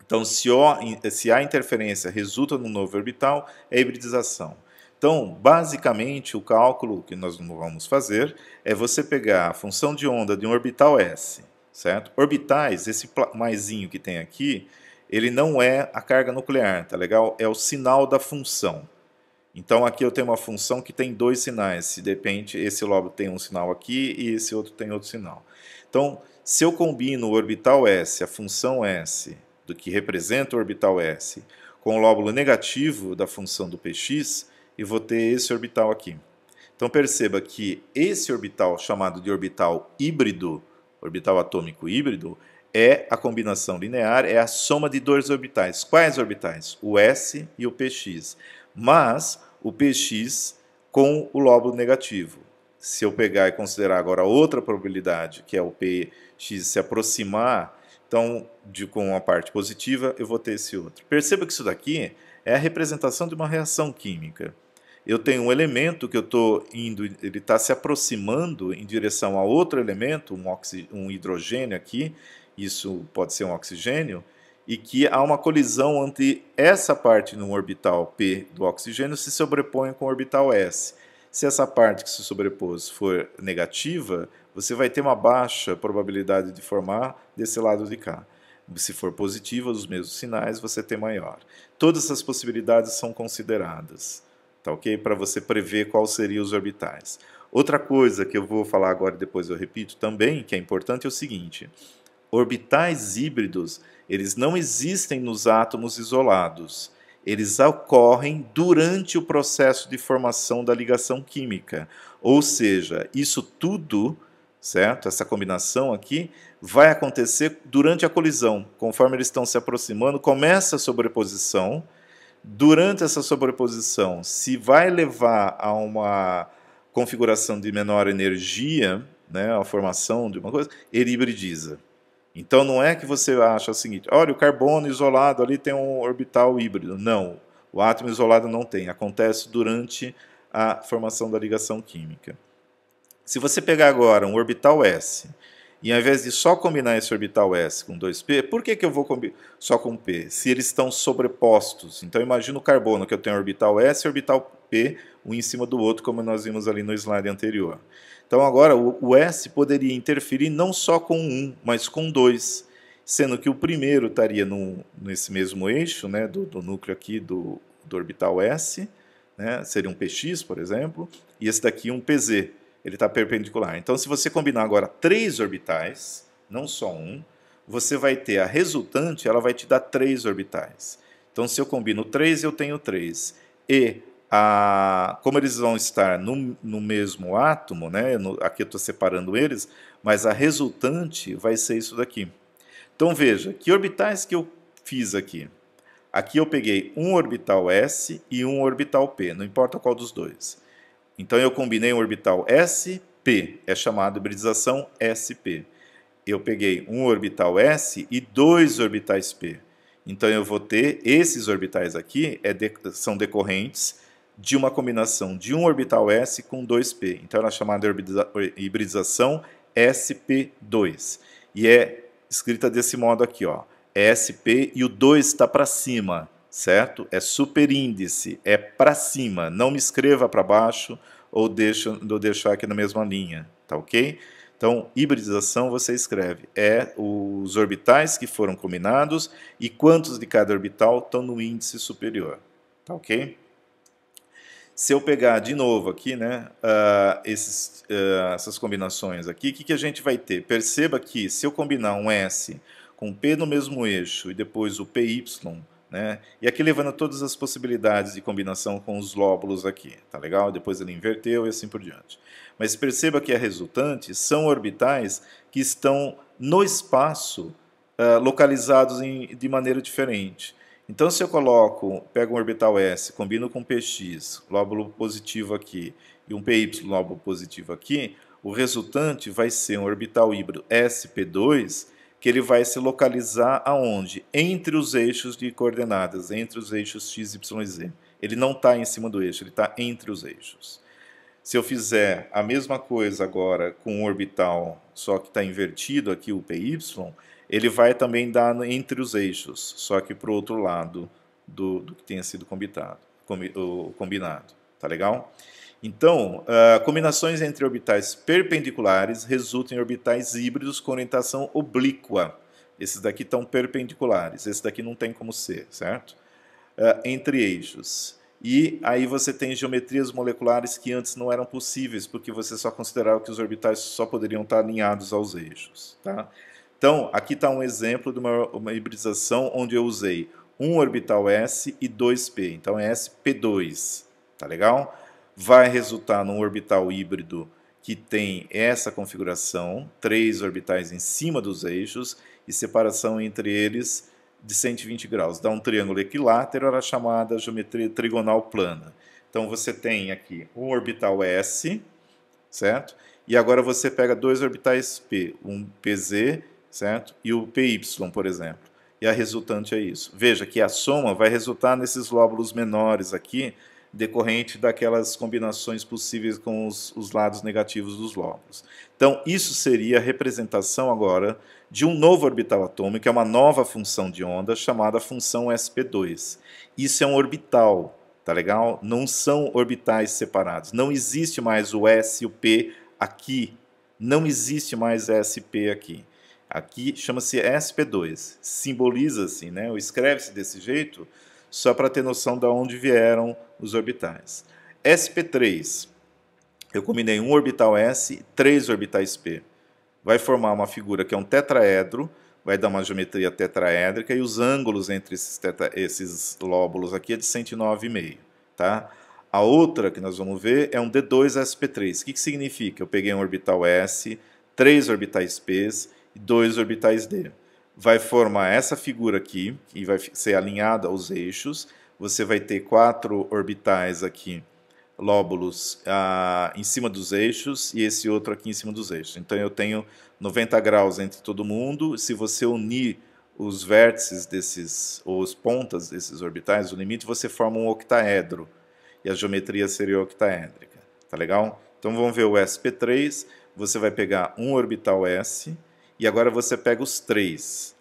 Então, se a interferência resulta num novo orbital, é hibridização. Então, basicamente, o cálculo que nós vamos fazer é você pegar a função de onda de um orbital S, certo? Orbitais, esse maisinho que tem aqui, ele não é a carga nuclear, tá legal? É o sinal da função. Então, aqui eu tenho uma função que tem dois sinais. Se de repente esse lobo tem um sinal aqui e esse outro tem outro sinal. Então, se eu combino o orbital S, a função S, do que representa o orbital S, com o lóbulo negativo da função do px, e vou ter esse orbital aqui. Então perceba que esse orbital, chamado de orbital híbrido, orbital atômico híbrido, é a combinação linear, é a soma de dois orbitais. Quais orbitais? O S e o px. Mas o px com o lóbulo negativo. Se eu pegar e considerar agora outra probabilidade, que é o px se aproximar, então, com a parte positiva, eu vou ter esse outro. Perceba que isso daqui é a representação de uma reação química. Eu tenho um elemento que eu estou indo, ele está se aproximando em direção a outro elemento, um hidrogênio aqui, isso pode ser um oxigênio, e que há uma colisão entre essa parte no orbital P do oxigênio se sobrepõe com o orbital S. Se essa parte que se sobrepôs for negativa, você vai ter uma baixa probabilidade de formar desse lado de cá. Se for positiva, os mesmos sinais, você tem maior. Todas essas possibilidades são consideradas, tá ok? Para você prever quais seriam os orbitais. Outra coisa que eu vou falar agora e depois eu repito também, que é importante, é o seguinte. Orbitais híbridos, eles não existem nos átomos isolados. Eles ocorrem durante o processo de formação da ligação química. Ou seja, isso tudo certo? Essa combinação aqui vai acontecer durante a colisão. Conforme eles estão se aproximando, começa a sobreposição. Durante essa sobreposição, se vai levar a uma configuração de menor energia, né, a formação de uma coisa, ele hibridiza. Então não é que você acha o seguinte, olha, o carbono isolado ali tem um orbital híbrido. Não, o átomo isolado não tem. Acontece durante a formação da ligação química. Se você pegar agora um orbital S, e ao invés de só combinar esse orbital S com 2p, por que eu vou só com p? Se eles estão sobrepostos. Então imagina o carbono, que eu tenho orbital S e orbital p, um em cima do outro, como nós vimos ali no slide anterior. Então agora o S poderia interferir não só com 1, mas com 2, sendo que o primeiro estaria nesse mesmo eixo, né, do núcleo aqui do orbital S, né, seria um px, por exemplo, e esse daqui um pz. Ele está perpendicular. Então, se você combinar agora 3 orbitais, não só um, você vai ter a resultante, ela vai te dar 3 orbitais. Então, se eu combino 3, eu tenho 3. E, como eles vão estar no mesmo átomo, né, aqui eu estou separando eles, mas a resultante vai ser isso daqui. Então, veja, que orbitais que eu fiz aqui? Aqui eu peguei um orbital S e um orbital P, não importa qual dos dois. Então eu combinei um orbital SP, é chamado hibridização SP. Eu peguei um orbital S e 2 orbitais P. Então eu vou ter, esses orbitais aqui são decorrentes de uma combinação de um orbital S com 2P. Então ela é chamada hibridização SP2. E é escrita desse modo aqui, ó. SP e o 2 está para cima. Certo? É superíndice, é para cima, não me escreva para baixo ou deixar aqui na mesma linha, tá ok? Então, hibridização você escreve, os orbitais que foram combinados e quantos de cada orbital estão no índice superior, tá ok? Se eu pegar de novo aqui, né, essas combinações aqui, o que a gente vai ter? Perceba que se eu combinar um S com P no mesmo eixo e depois o PY, né? E aqui levando todas as possibilidades de combinação com os lóbulos aqui, tá legal? Depois ele inverteu e assim por diante. Mas perceba que a resultante são orbitais que estão no espaço localizados de maneira diferente. Então se eu pego um orbital S, combino com px, lóbulo positivo aqui, e um py, lóbulo positivo aqui, o resultante vai ser um orbital híbrido sp2, que ele vai se localizar aonde? Entre os eixos de coordenadas, entre os eixos x, y, z. Ele não está em cima do eixo, ele está entre os eixos. Se eu fizer a mesma coisa agora com um orbital, só que está invertido aqui o py, ele vai também dar entre os eixos, só que para o outro lado do que tenha sido combinado. Tá legal? Então, combinações entre orbitais perpendiculares resultam em orbitais híbridos com orientação oblíqua. Esses daqui estão perpendiculares, esse daqui não tem como ser, certo? Entre eixos. E aí você tem geometrias moleculares que antes não eram possíveis, porque você só considerava que os orbitais só poderiam estar alinhados aos eixos. Tá? Então, aqui está um exemplo de uma hibridização onde eu usei um orbital S e 2P. Então, é SP2. Tá legal? Vai resultar num orbital híbrido que tem essa configuração, 3 orbitais em cima dos eixos e separação entre eles de 120 graus. Dá um triângulo equilátero, era chamada geometria trigonal plana. Então você tem aqui um orbital S, certo? E agora você pega 2 orbitais P, um PZ, certo? E o PY, por exemplo. E a resultante é isso. Veja que a soma vai resultar nesses lóbulos menores aqui, decorrente daquelas combinações possíveis com os lados negativos dos lóbulos. Então, isso seria a representação agora de um novo orbital atômico, que é uma nova função de onda chamada função sp2. Isso é um orbital, tá legal? Não são orbitais separados. Não existe mais o S e o P aqui. Não existe mais SP aqui. Aqui chama-se sp2. Simboliza-se, né? Ou escreve-se desse jeito, só para ter noção de onde vieram os orbitais. sp3, eu combinei um orbital S e 3 orbitais P. Vai formar uma figura que é um tetraedro, vai dar uma geometria tetraédrica e os ângulos entre esses lóbulos aqui é de 109,5. Tá? A outra que nós vamos ver é um D2sp3. O que significa? Eu peguei um orbital S, 3 orbitais P e 2 orbitais D. Vai formar essa figura aqui, que vai ser alinhada aos eixos. Você vai ter 4 orbitais aqui, lóbulos em cima dos eixos, e esse outro aqui em cima dos eixos. Então eu tenho 90 graus entre todo mundo. Se você unir os vértices desses, ou as pontas desses orbitais, o limite, você forma um octaedro. E a geometria seria octaédrica. Tá legal? Então vamos ver o SP3. Você vai pegar um orbital S, e agora você pega os 3.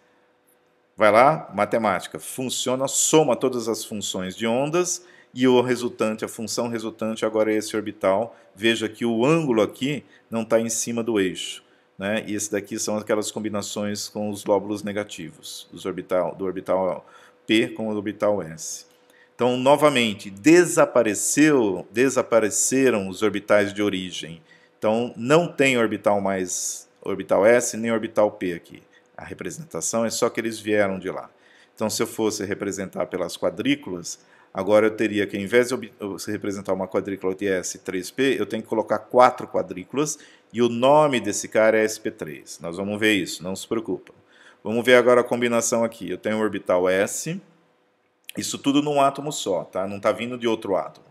Vai lá, matemática. Funciona, soma todas as funções de ondas, e o resultante, a função resultante agora é esse orbital. Veja que o ângulo aqui não está em cima do eixo, né? E esse daqui são aquelas combinações com os lóbulos negativos, do orbital P com o orbital S. Então, novamente, desapareceram os orbitais de origem. Então, não tem orbital mais orbital S nem orbital P aqui. A representação é só que eles vieram de lá. Então, se eu fosse representar pelas quadrículas, agora eu teria que, ao invés de eu representar uma quadrícula de S3P, eu tenho que colocar 4 quadrículas, e o nome desse cara é SP3. Nós vamos ver isso, não se preocupa. Vamos ver agora a combinação aqui. Eu tenho o orbital S, isso tudo num átomo só, tá? Não está vindo de outro átomo.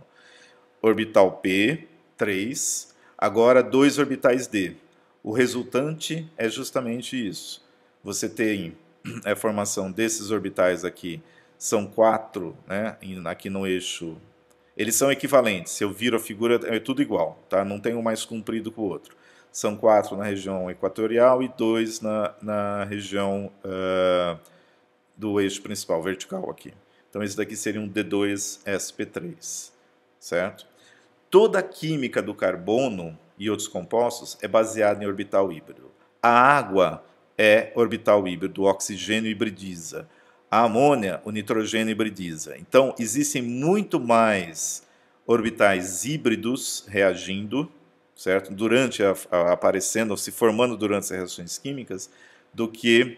Orbital P, 3, agora 2 orbitais D. O resultante é justamente isso. Você tem a formação desses orbitais aqui, são 4, né, aqui no eixo. Eles são equivalentes, se eu viro a figura é tudo igual, tá? Não tem um mais comprido que o outro. São 4 na região equatorial e 2 na região do eixo principal, vertical aqui. Então esse daqui seria um D2sp3, certo? Toda a química do carbono e outros compostos é baseada em orbital híbrido. A água é orbital híbrido, o oxigênio hibridiza. A amônia, o nitrogênio hibridiza. Então, existem muito mais orbitais híbridos reagindo, certo? Aparecendo, se formando durante as reações químicas, do que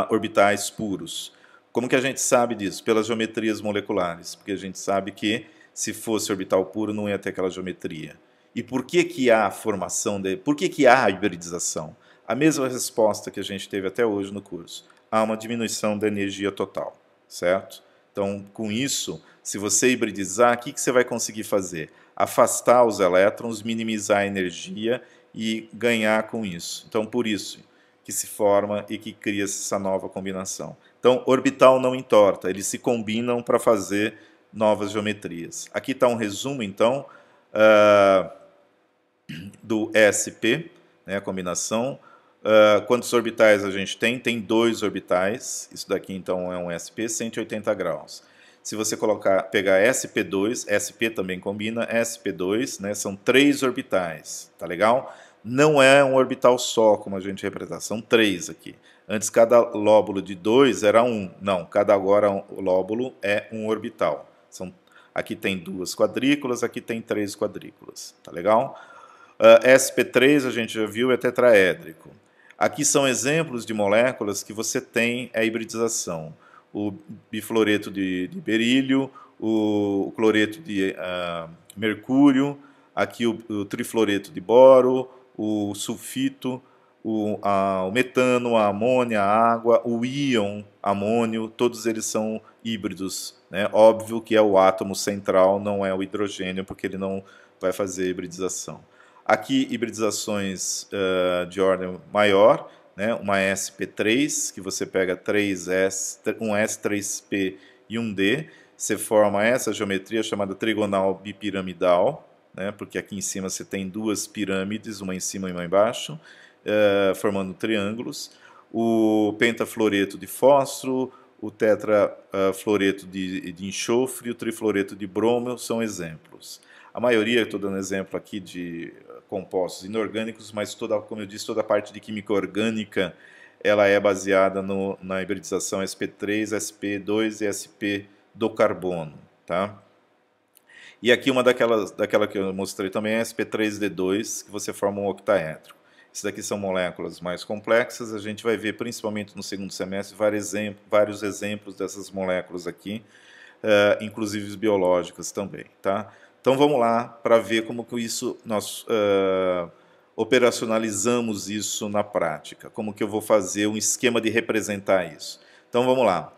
orbitais puros. Como que a gente sabe disso? Pelas geometrias moleculares, porque a gente sabe que se fosse orbital puro não ia ter aquela geometria. E por que há a formação por que há a hibridização? A mesma resposta que a gente teve até hoje no curso. Há uma diminuição da energia total, certo? Então, com isso, se você hibridizar, o que você vai conseguir fazer? Afastar os elétrons, minimizar a energia e ganhar com isso. Então, por isso que se forma e que cria essa nova combinação. Então, orbital não entorta, eles se combinam para fazer novas geometrias. Aqui está um resumo, então, do SP, né, a combinação. Quantos orbitais a gente tem? Tem 2 orbitais. Isso daqui, então, é um SP, 180 graus. Se você pegar SP2, SP também combina, SP2, né, são 3 orbitais, tá legal? Não é um orbital só, como a gente representa, são 3 aqui. Antes, cada lóbulo de 2 era 1. Não, cada agora lóbulo é um orbital. Aqui tem 2 quadrículas, aqui tem 3 quadrículas, tá legal? SP3, a gente já viu, é tetraédrico. Aqui são exemplos de moléculas que você tem a hibridização. O bifluoreto de berílio, o cloreto de mercúrio, aqui o trifluoreto de boro, o sulfito, o metano, a amônia, a água, o íon amônio, todos eles são híbridos, né? Óbvio que é o átomo central, não é o hidrogênio, porque ele não vai fazer hibridização. Aqui, hibridizações de ordem maior, né? Uma sp3, que você pega 3S, um S3P e um D, você forma essa geometria chamada trigonal bipiramidal, né? Porque aqui em cima você tem 2 pirâmides, uma em cima e uma embaixo, formando triângulos. O pentafluoreto de fósforo, o tetrafluoreto de enxofre e o trifluoreto de bromo são exemplos. A maioria, estou dando exemplo aqui de compostos inorgânicos, mas como eu disse, toda a parte de química orgânica ela é baseada na hibridização sp3, sp2 e sp do carbono, tá? E aqui uma daquela que eu mostrei também é sp3d2, que você forma um octaedro. Esses daqui são moléculas mais complexas, a gente vai ver principalmente no segundo semestre vários exemplos dessas moléculas aqui, inclusive biológicas também, tá? Então vamos lá para ver como que isso operacionalizamos isso na prática? Como que eu vou fazer um esquema de representar isso? Então vamos lá.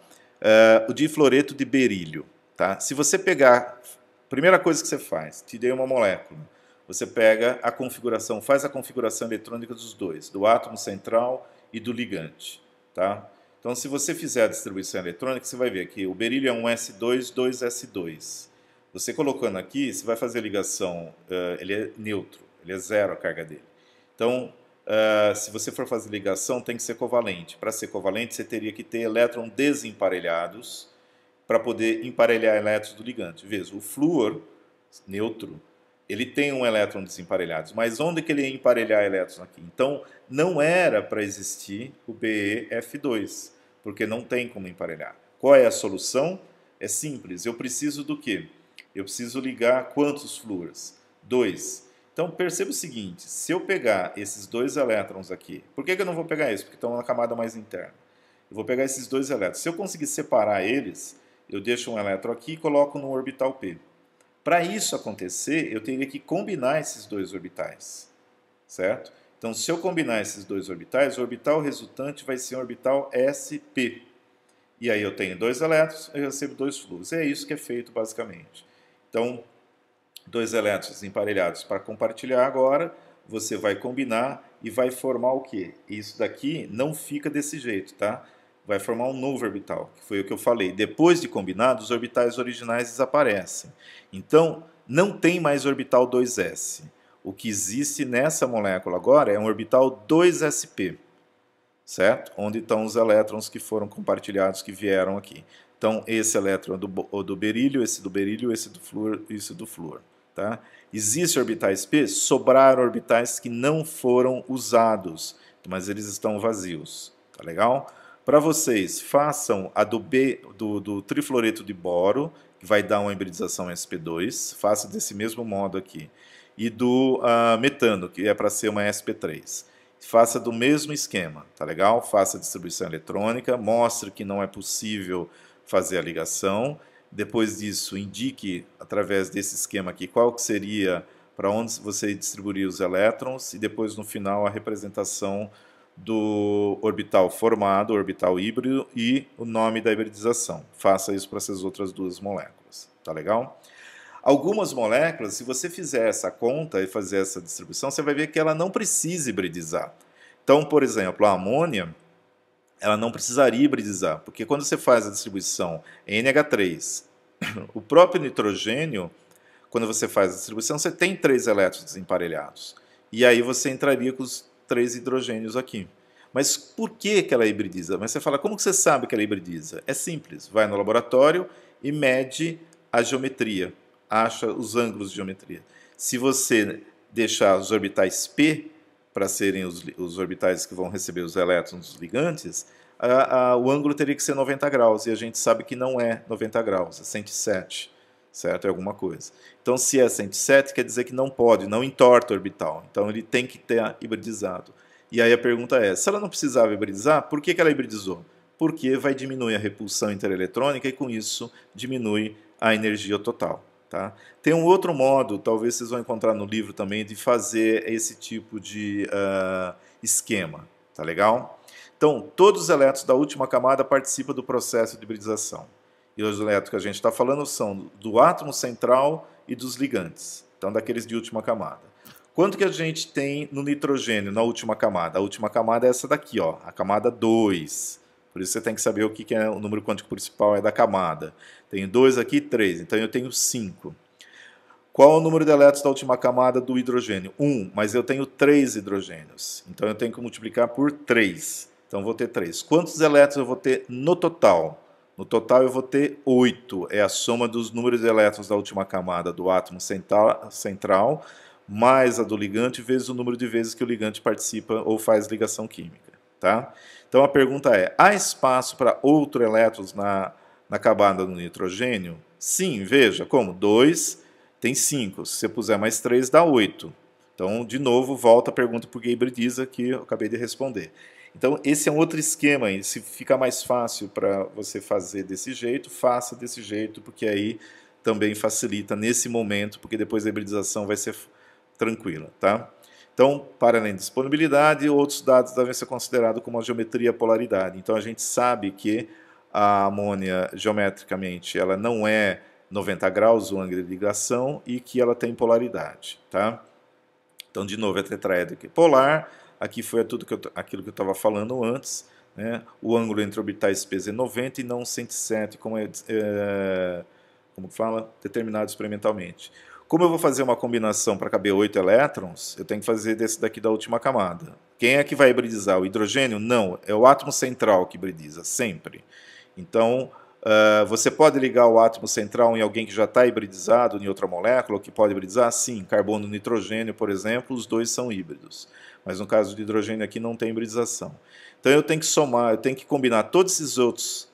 O difluoreto de berílio. Tá? Se você pegar, primeira coisa que você faz, te dei uma molécula, você pega a configuração, faz a configuração eletrônica dos dois, do átomo central e do ligante. Tá? Então, se você fizer a distribuição eletrônica, você vai ver que o berílio é um S2, 2S2. Você colocando aqui, você vai fazer a ligação, ele é neutro, ele é zero a carga dele. Então, se você for fazer ligação, tem que ser covalente. Para ser covalente, você teria que ter elétrons desemparelhados para poder emparelhar elétrons do ligante. Veja, o flúor neutro, ele tem um elétron desemparelhado, mas onde que ele ia emparelhar elétrons aqui? Então, não era para existir o BeF2, porque não tem como emparelhar. Qual é a solução? É simples, eu preciso do quê? Eu preciso ligar quantos flúores? 2. Então, perceba o seguinte, se eu pegar esses dois elétrons aqui, por que eu não vou pegar isso? Porque estão na camada mais interna. Eu vou pegar esses dois elétrons. Se eu conseguir separar eles, eu deixo um elétron aqui e coloco no orbital P. Para isso acontecer, eu teria que combinar esses dois orbitais, certo? Então, se eu combinar esses dois orbitais, o orbital resultante vai ser um orbital sp. E aí eu tenho dois elétrons, eu recebo dois flúores. É isso que é feito basicamente. Então, dois elétrons emparelhados para compartilhar agora, você vai combinar e vai formar o quê? Isso daqui não fica desse jeito, tá? Vai formar um novo orbital, que foi o que eu falei. Depois de combinado, os orbitais originais desaparecem. Então, não tem mais orbital 2s. O que existe nessa molécula agora é um orbital 2sp, certo? Onde estão os elétrons que foram compartilhados, que vieram aqui. Então, esse elétron é do berílio, esse do berílio, esse do flúor, esse do flúor. Tá? Existem orbitais p, sobraram orbitais que não foram usados, mas eles estão vazios. Tá legal? Para vocês, façam a do trifluoreto de boro, que vai dar uma hibridização sp2, faça desse mesmo modo aqui. E do metano, que é para ser uma sp3. Faça do mesmo esquema, tá legal? Faça a distribuição eletrônica, mostre que não é possível fazer a ligação. Depois disso, indique, através desse esquema aqui, qual que seria, para onde você distribuiria os elétrons, e depois, no final, a representação do orbital formado, orbital híbrido, e o nome da hibridização. Faça isso para essas outras duas moléculas, tá legal? Algumas moléculas, se você fizer essa conta e fazer essa distribuição, você vai ver que ela não precisa hibridizar. Então, por exemplo, a amônia, ela não precisaria hibridizar, porque quando você faz a distribuição em NH3, o próprio nitrogênio, quando você faz a distribuição, você tem 3 elétrons desemparelhados. E aí você entraria com os 3 hidrogênios aqui. Mas por que ela hibridiza? Mas você fala, como que você sabe que ela hibridiza? É simples, vai no laboratório e mede a geometria, acha os ângulos de geometria. Se você deixar os orbitais P para serem os orbitais que vão receber os elétrons dos ligantes, o ângulo teria que ser 90 graus, e a gente sabe que não é 90 graus, é 107, certo? É alguma coisa. Então, se é 107, quer dizer que não pode, não entorta o orbital. Então, ele tem que ter hibridizado. E aí a pergunta é, se ela não precisava hibridizar, por que ela hibridizou? Porque vai diminuir a repulsão intereletrônica e, com isso, diminui a energia total. Tá? Tem um outro modo, talvez vocês vão encontrar no livro também, de fazer esse tipo de esquema. Tá legal? Então, todos os elétrons da última camada participam do processo de hibridização. E os elétrons que a gente está falando são do átomo central e dos ligantes. Então, daqueles de última camada. Quanto que a gente tem no nitrogênio, na última camada? A última camada é essa daqui, ó, a camada 2. Por isso você tem que saber o que é o número quântico principal é da camada. Tenho 2 aqui, 3. Então eu tenho 5. Qual o número de elétrons da última camada do hidrogênio? 1, mas eu tenho 3 hidrogênios. Então eu tenho que multiplicar por 3. Então eu vou ter 3. Quantos elétrons eu vou ter no total? No total eu vou ter 8. É a soma dos números de elétrons da última camada do átomo central mais a do ligante vezes o número de vezes que o ligante participa ou faz ligação química. Tá? Então a pergunta é, há espaço para outros elétrons na camada do nitrogênio? Sim, veja, como? 2 tem 5, se você puser mais 3 dá 8. Então, de novo, volta a pergunta por que hibridiza, que eu acabei de responder. Então, esse é um outro esquema, e se fica mais fácil para você fazer desse jeito, faça desse jeito, porque aí também facilita nesse momento, porque depois a hibridização vai ser tranquila, tá? Então, para além de disponibilidade, outros dados devem ser considerados como a geometria e a polaridade. Então, a gente sabe que a amônia, geometricamente, ela não é 90 graus o ângulo de ligação e que ela tem polaridade, tá? Então, de novo, é tetraédrica e polar. Aqui foi aquilo que eu estava falando antes, né? O ângulo entre orbitais P é 90 e não 107, como fala, determinado experimentalmente. Como eu vou fazer uma combinação para caber 8 elétrons, eu tenho que fazer desse daqui da última camada. Quem é que vai hibridizar? O hidrogênio? Não, é o átomo central que hibridiza, sempre. Então, você pode ligar o átomo central em alguém que já está hibridizado em outra molécula, que pode hibridizar? Sim, carbono e nitrogênio, por exemplo, os dois são híbridos. Mas no caso de hidrogênio aqui não tem hibridização. Então eu tenho que somar, eu tenho que combinar todos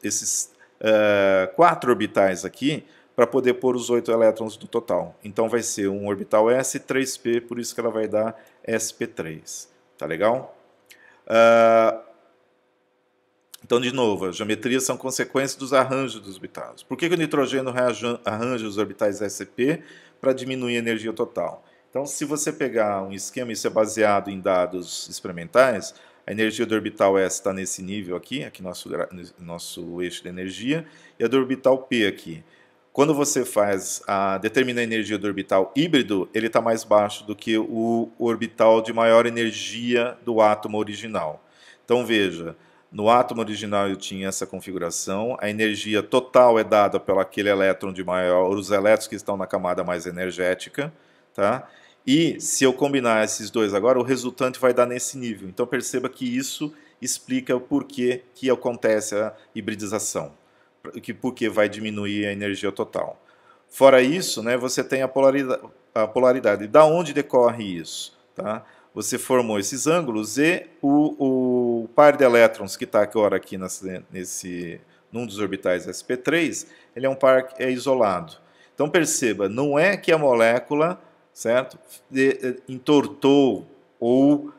esses 4 orbitais aqui, para poder pôr os 8 elétrons do total. Então vai ser um orbital S e 3p, por isso que ela vai dar sp3. Tá legal? Então, de novo, as geometrias são consequências dos arranjos dos orbitais. Por que o nitrogênio arranja os orbitais sp? Para diminuir a energia total. Então, se você pegar um esquema, isso é baseado em dados experimentais, a energia do orbital S está nesse nível aqui nosso eixo de energia, e a do orbital P aqui. Quando você determina a energia do orbital híbrido, ele está mais baixo do que o orbital de maior energia do átomo original. Então veja, no átomo original eu tinha essa configuração, a energia total é dada pelo aquele elétron de maior, os elétrons que estão na camada mais energética, tá? E se eu combinar esses dois agora, o resultante vai dar nesse nível. Então perceba que isso explica o porquê que acontece a hibridização. Porque vai diminuir a energia total. Fora isso, né, você tem a polaridade. Da onde decorre isso? Tá? Você formou esses ângulos e o par de elétrons que está agora aqui num dos orbitais sp3, ele é um par isolado. Então perceba, não é que a molécula, certo, entortou ou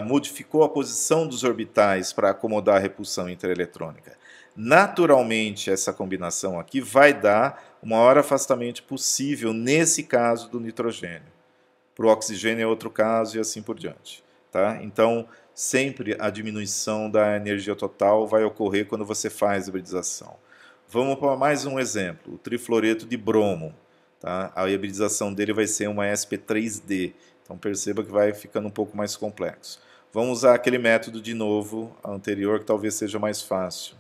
modificou a posição dos orbitais para acomodar a repulsão intereletrônica. Naturalmente, essa combinação aqui vai dar o maior afastamento possível, nesse caso do nitrogênio. Para o oxigênio é outro caso e assim por diante. Tá? Então, sempre a diminuição da energia total vai ocorrer quando você faz hibridização. Vamos para mais um exemplo, o trifluoreto de bromo. Tá? A hibridização dele vai ser uma sp3d. Então, perceba que vai ficando um pouco mais complexo. Vamos usar aquele método de novo, anterior, que talvez seja mais fácil.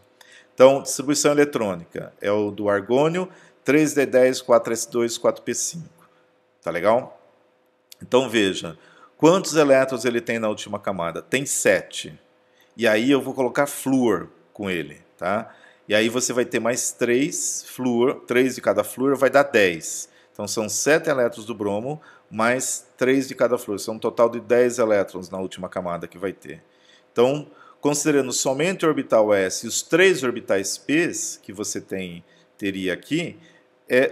Então, distribuição eletrônica é o do argônio, 3d10, 4s2, 4p5. Tá legal? Então, veja, quantos elétrons ele tem na última camada? Tem 7. E aí eu vou colocar flúor com ele, tá? E aí você vai ter mais 3 flúor, 3 de cada flúor vai dar 10. Então, são 7 elétrons do bromo, mais 3 de cada flúor. São um total de 10 elétrons na última camada que vai ter. Então, considerando somente o orbital S e os 3 orbitais P que você teria aqui,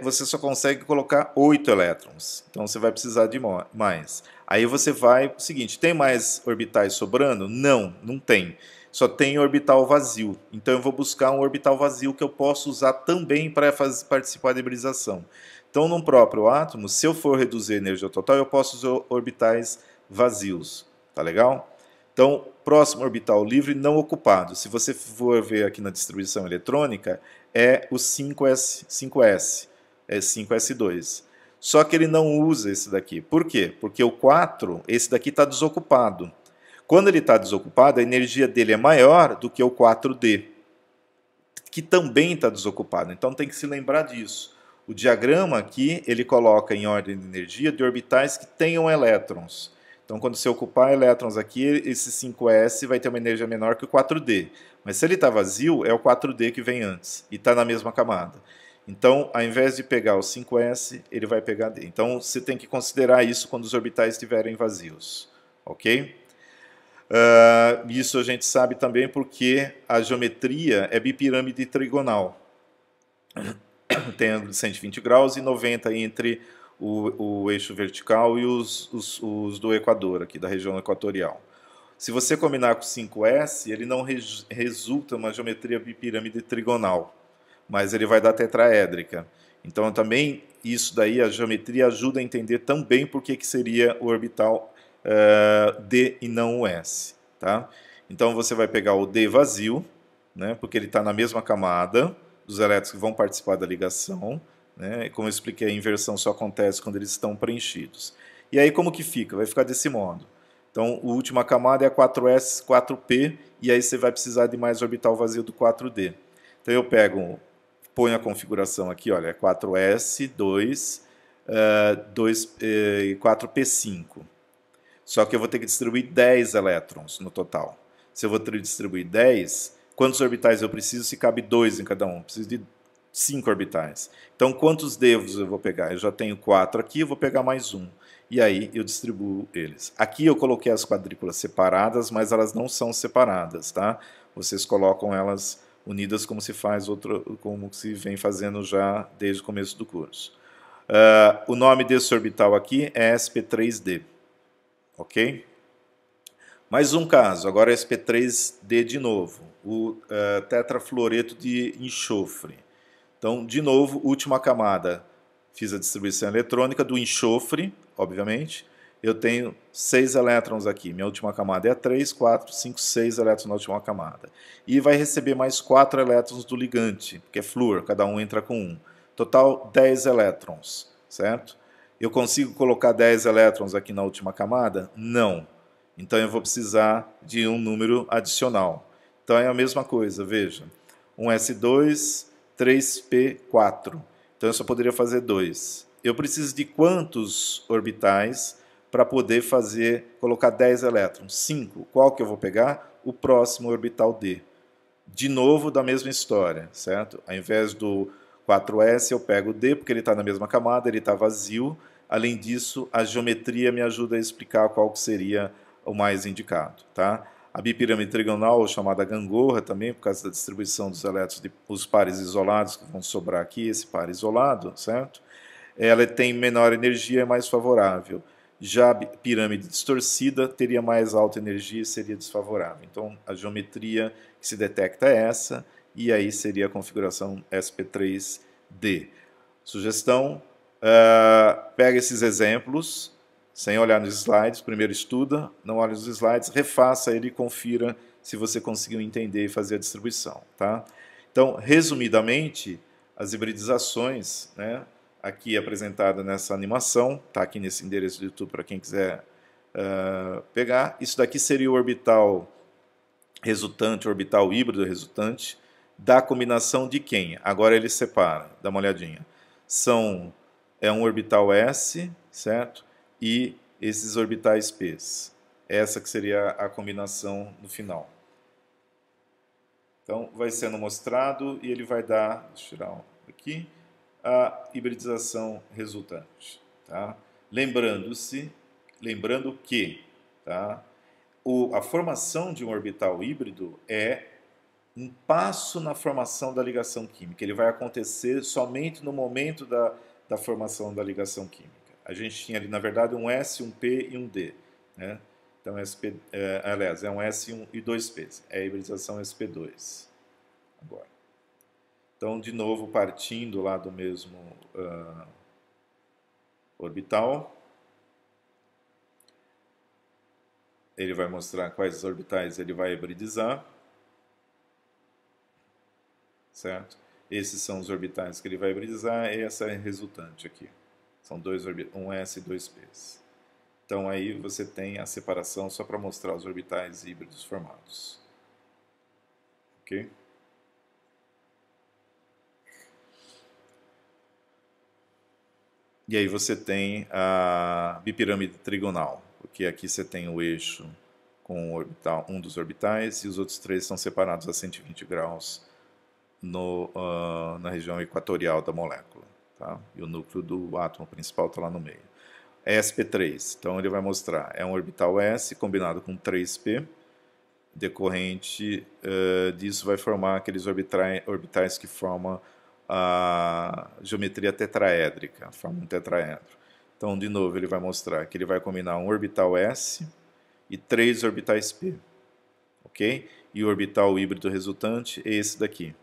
você só consegue colocar 8 elétrons. Então você vai precisar de mais. Aí você vai o seguinte, tem mais orbitais sobrando? Não, não tem. Só tem orbital vazio. Então eu vou buscar um orbital vazio que eu posso usar também para participar da hibridização. Então, num próprio átomo, se eu for reduzir a energia total, eu posso usar orbitais vazios. Tá legal? Então, próximo orbital livre não ocupado. Se você for ver aqui na distribuição eletrônica, é o 5s, é 5s2. Só que ele não usa esse daqui. Por quê? Porque o 4, esse daqui está desocupado. Quando ele está desocupado, a energia dele é maior do que o 4d, que também está desocupado. Então tem que se lembrar disso. O diagrama aqui, ele coloca em ordem de energia de orbitais que tenham elétrons. Então, quando você ocupar elétrons aqui, esse 5s vai ter uma energia menor que o 4d. Mas se ele está vazio, é o 4d que vem antes e está na mesma camada. Então, ao invés de pegar o 5s, ele vai pegar d. Então, você tem que considerar isso quando os orbitais estiverem vazios. Ok? Isso a gente sabe também porque a geometria é bipirâmide trigonal. Tem ângulo de 120 graus e 90 entre o eixo vertical e os do Equador, aqui da região equatorial. Se você combinar com 5s, ele não resulta uma geometria bipirâmide trigonal, mas ele vai dar tetraédrica. Então também isso daí, a geometria ajuda a entender também por que seria o orbital D e não o S. Tá? Então você vai pegar o D vazio, né, porque ele está na mesma camada dos elétrons que vão participar da ligação. Né? Como eu expliquei, a inversão só acontece quando eles estão preenchidos. E aí como que fica? Vai ficar desse modo. Então, a última camada é a 4s, 4p, e aí você vai precisar de mais orbital vazio do 4d. Então eu ponho a configuração aqui, olha, é 4s, 2, 2 e 4p5. Só que eu vou ter que distribuir 10 elétrons no total. Se eu vou distribuir 10, quantos orbitais eu preciso se cabe 2 em cada um? Eu preciso de 5 orbitais. Então, quantos devos eu vou pegar? Eu já tenho 4 aqui, eu vou pegar mais um. E aí eu distribuo eles. Aqui eu coloquei as quadrículas separadas, mas elas não são separadas, tá? Vocês colocam elas unidas como se faz como se vem fazendo já desde o começo do curso. O nome desse orbital aqui é sp3d, ok? Mais um caso, agora é sp3d de novo, o tetrafluoreto de enxofre. Então, de novo, última camada, fiz a distribuição eletrônica do enxofre, obviamente. Eu tenho 6 elétrons aqui. Minha última camada é 3, 4, 5, 6 elétrons na última camada. E vai receber mais 4 elétrons do ligante, que é flúor, cada um entra com 1. Total, 10 elétrons, certo? Eu consigo colocar 10 elétrons aqui na última camada? Não. Então eu vou precisar de um número adicional. Então é a mesma coisa, veja. Um S2, 3p4. Então eu só poderia fazer 2. Eu preciso de quantos orbitais para poder colocar 10 elétrons? 5. Qual que eu vou pegar? O próximo orbital D. De novo, da mesma história, certo? Ao invés do 4s, eu pego o D, porque ele está na mesma camada, ele está vazio. Além disso, a geometria me ajuda a explicar qual que seria o mais indicado, tá? A bipirâmide trigonal, chamada gangorra também, por causa da distribuição dos elétrons, os pares isolados que vão sobrar aqui, esse par isolado, certo? Ela tem menor energia e é mais favorável. Já a pirâmide distorcida teria mais alta energia e seria desfavorável. Então, a geometria que se detecta é essa, e aí seria a configuração sp3d. Sugestão, pega esses exemplos, sem olhar nos slides, primeiro estuda, não olhe nos slides, refaça ele e confira se você conseguiu entender e fazer a distribuição. Tá? Então, resumidamente, as hibridizações, né, aqui apresentada nessa animação, está aqui nesse endereço do YouTube para quem quiser pegar. Isso daqui seria o orbital resultante, o orbital híbrido resultante, da combinação de quem? Agora ele separa, dá uma olhadinha. É um orbital S, certo? E esses orbitais P's. Essa que seria a combinação no final. Então, vai sendo mostrado e ele vai dar, deixa eu tirar um aqui, a hibridização resultante. Tá? Lembrando que tá, a formação de um orbital híbrido é um passo na formação da ligação química. Ele vai acontecer somente no momento da formação da ligação química. A gente tinha ali, na verdade, um S, um P e um D. Né? Então, aliás, é um S e dois P's. É a hibridização SP2. Agora. Então, de novo, partindo lá do mesmo orbital, ele vai mostrar quais orbitais ele vai hibridizar. Certo? Esses são os orbitais que ele vai hibridizar e essa é a resultante aqui. São um S e dois P's. Então aí você tem a separação só para mostrar os orbitais híbridos formados. Ok? E aí você tem a bipirâmide trigonal, porque aqui você tem o eixo com um dos orbitais e os outros três são separados a 120 graus na região equatorial da molécula. Tá? E o núcleo do átomo principal está lá no meio. É sp3, então ele vai mostrar, é um orbital S combinado com 3p, decorrente disso vai formar aqueles orbitais que formam a geometria tetraédrica, forma um tetraedro. Então, de novo, ele vai mostrar que ele vai combinar um orbital S e 3 orbitais p, ok? E o orbital híbrido resultante é esse daqui,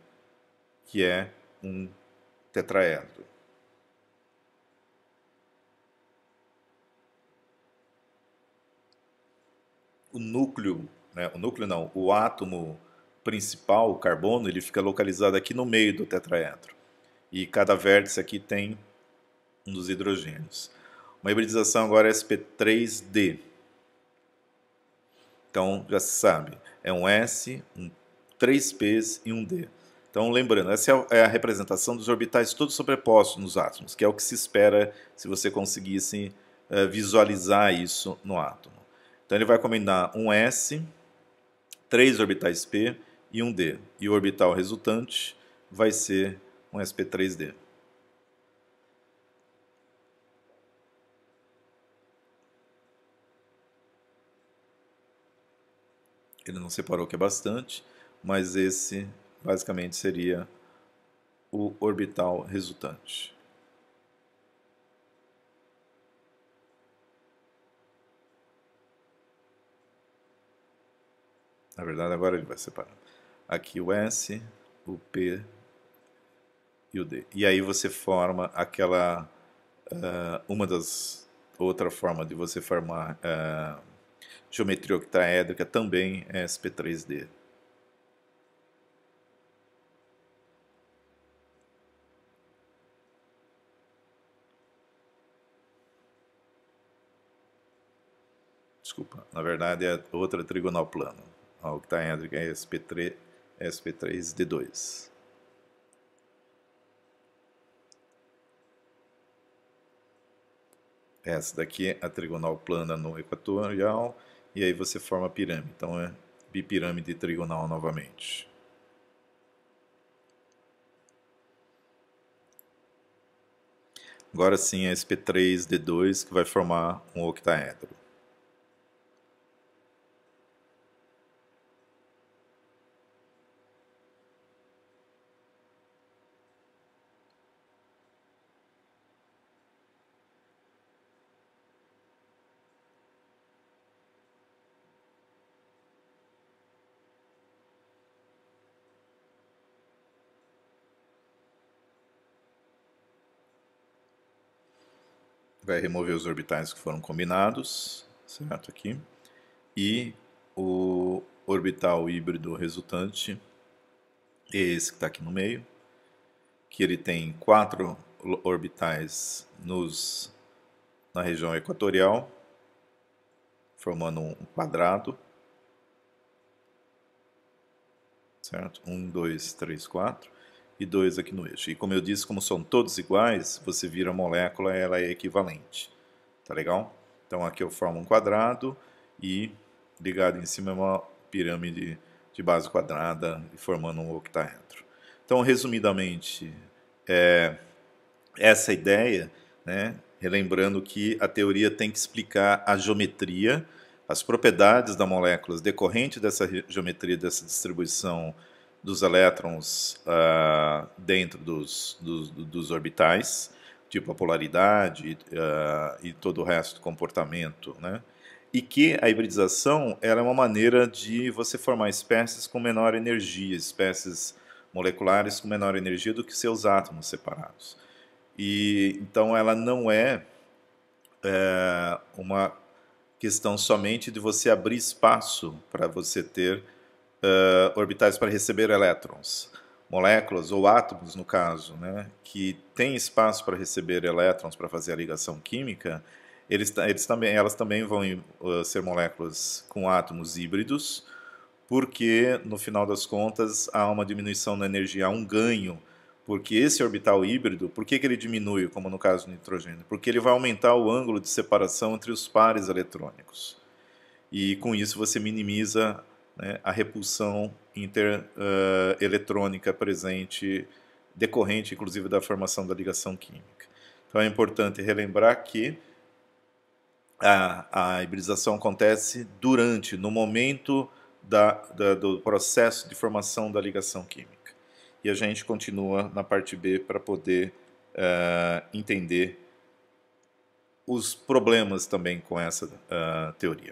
que é um tetraedro. o núcleo, né, o núcleo não, o átomo principal, o carbono, ele fica localizado aqui no meio do tetraedro. E cada vértice aqui tem um dos hidrogênios. Uma hibridização agora é sp3d. Então, já se sabe, é um S, três P's e um D. Então, lembrando, essa é a representação dos orbitais todos sobrepostos nos átomos, que é o que se espera se você conseguisse visualizar isso no átomo. Então, ele vai combinar um S, três orbitais P e um D. E o orbital resultante vai ser um sp3d. Ele não separou, que é bastante, mas esse basicamente seria o orbital resultante. Na verdade, agora ele vai separar. Aqui o S, o P e o D. E aí você forma aquela... uma das... outra forma de você formar geometria octaédrica também é sp3d. Desculpa, na verdade é outra trigonal plana. A octaédrica é sp3d2. Essa daqui é a trigonal plana no equatorial, e aí você forma a pirâmide. Então é bipirâmide trigonal novamente. Agora sim é sp3d2 que vai formar um octaedro. Vai remover os orbitais que foram combinados, certo? Aqui. E o orbital híbrido resultante é esse que está aqui no meio, que ele tem 4 orbitais na região equatorial, formando um quadrado, certo? 1, 2, 3, 4 e 2 aqui no eixo. E como eu disse, como são todos iguais, você vira a molécula, ela é equivalente. Tá legal? Então aqui eu formo um quadrado e ligado em cima é uma pirâmide de base quadrada e formando um octaedro. Então, resumidamente, essa ideia, né, relembrando que a teoria tem que explicar a geometria, as propriedades da molécula decorrente dessa geometria, dessa distribuição dos elétrons dentro dos orbitais, tipo a polaridade e todo o resto do comportamento, né? E que a hibridização ela é uma maneira de você formar espécies com menor energia, espécies moleculares com menor energia do que seus átomos separados. E então ela não é uma questão somente de você abrir espaço para você ter orbitais para receber elétrons. Moléculas ou átomos, no caso, né, que têm espaço para receber elétrons para fazer a ligação química, elas também vão ser moléculas com átomos híbridos, porque no final das contas há uma diminuição na energia, há um ganho, porque esse orbital híbrido, por que ele diminui, como no caso do nitrogênio? Porque ele vai aumentar o ângulo de separação entre os pares eletrônicos. E com isso você minimiza, né, a repulsão intereletrônica presente, decorrente inclusive da formação da ligação química. Então é importante relembrar que a hibridização acontece no momento do processo de formação da ligação química. E a gente continua na parte B para poder entender os problemas também com essa teoria.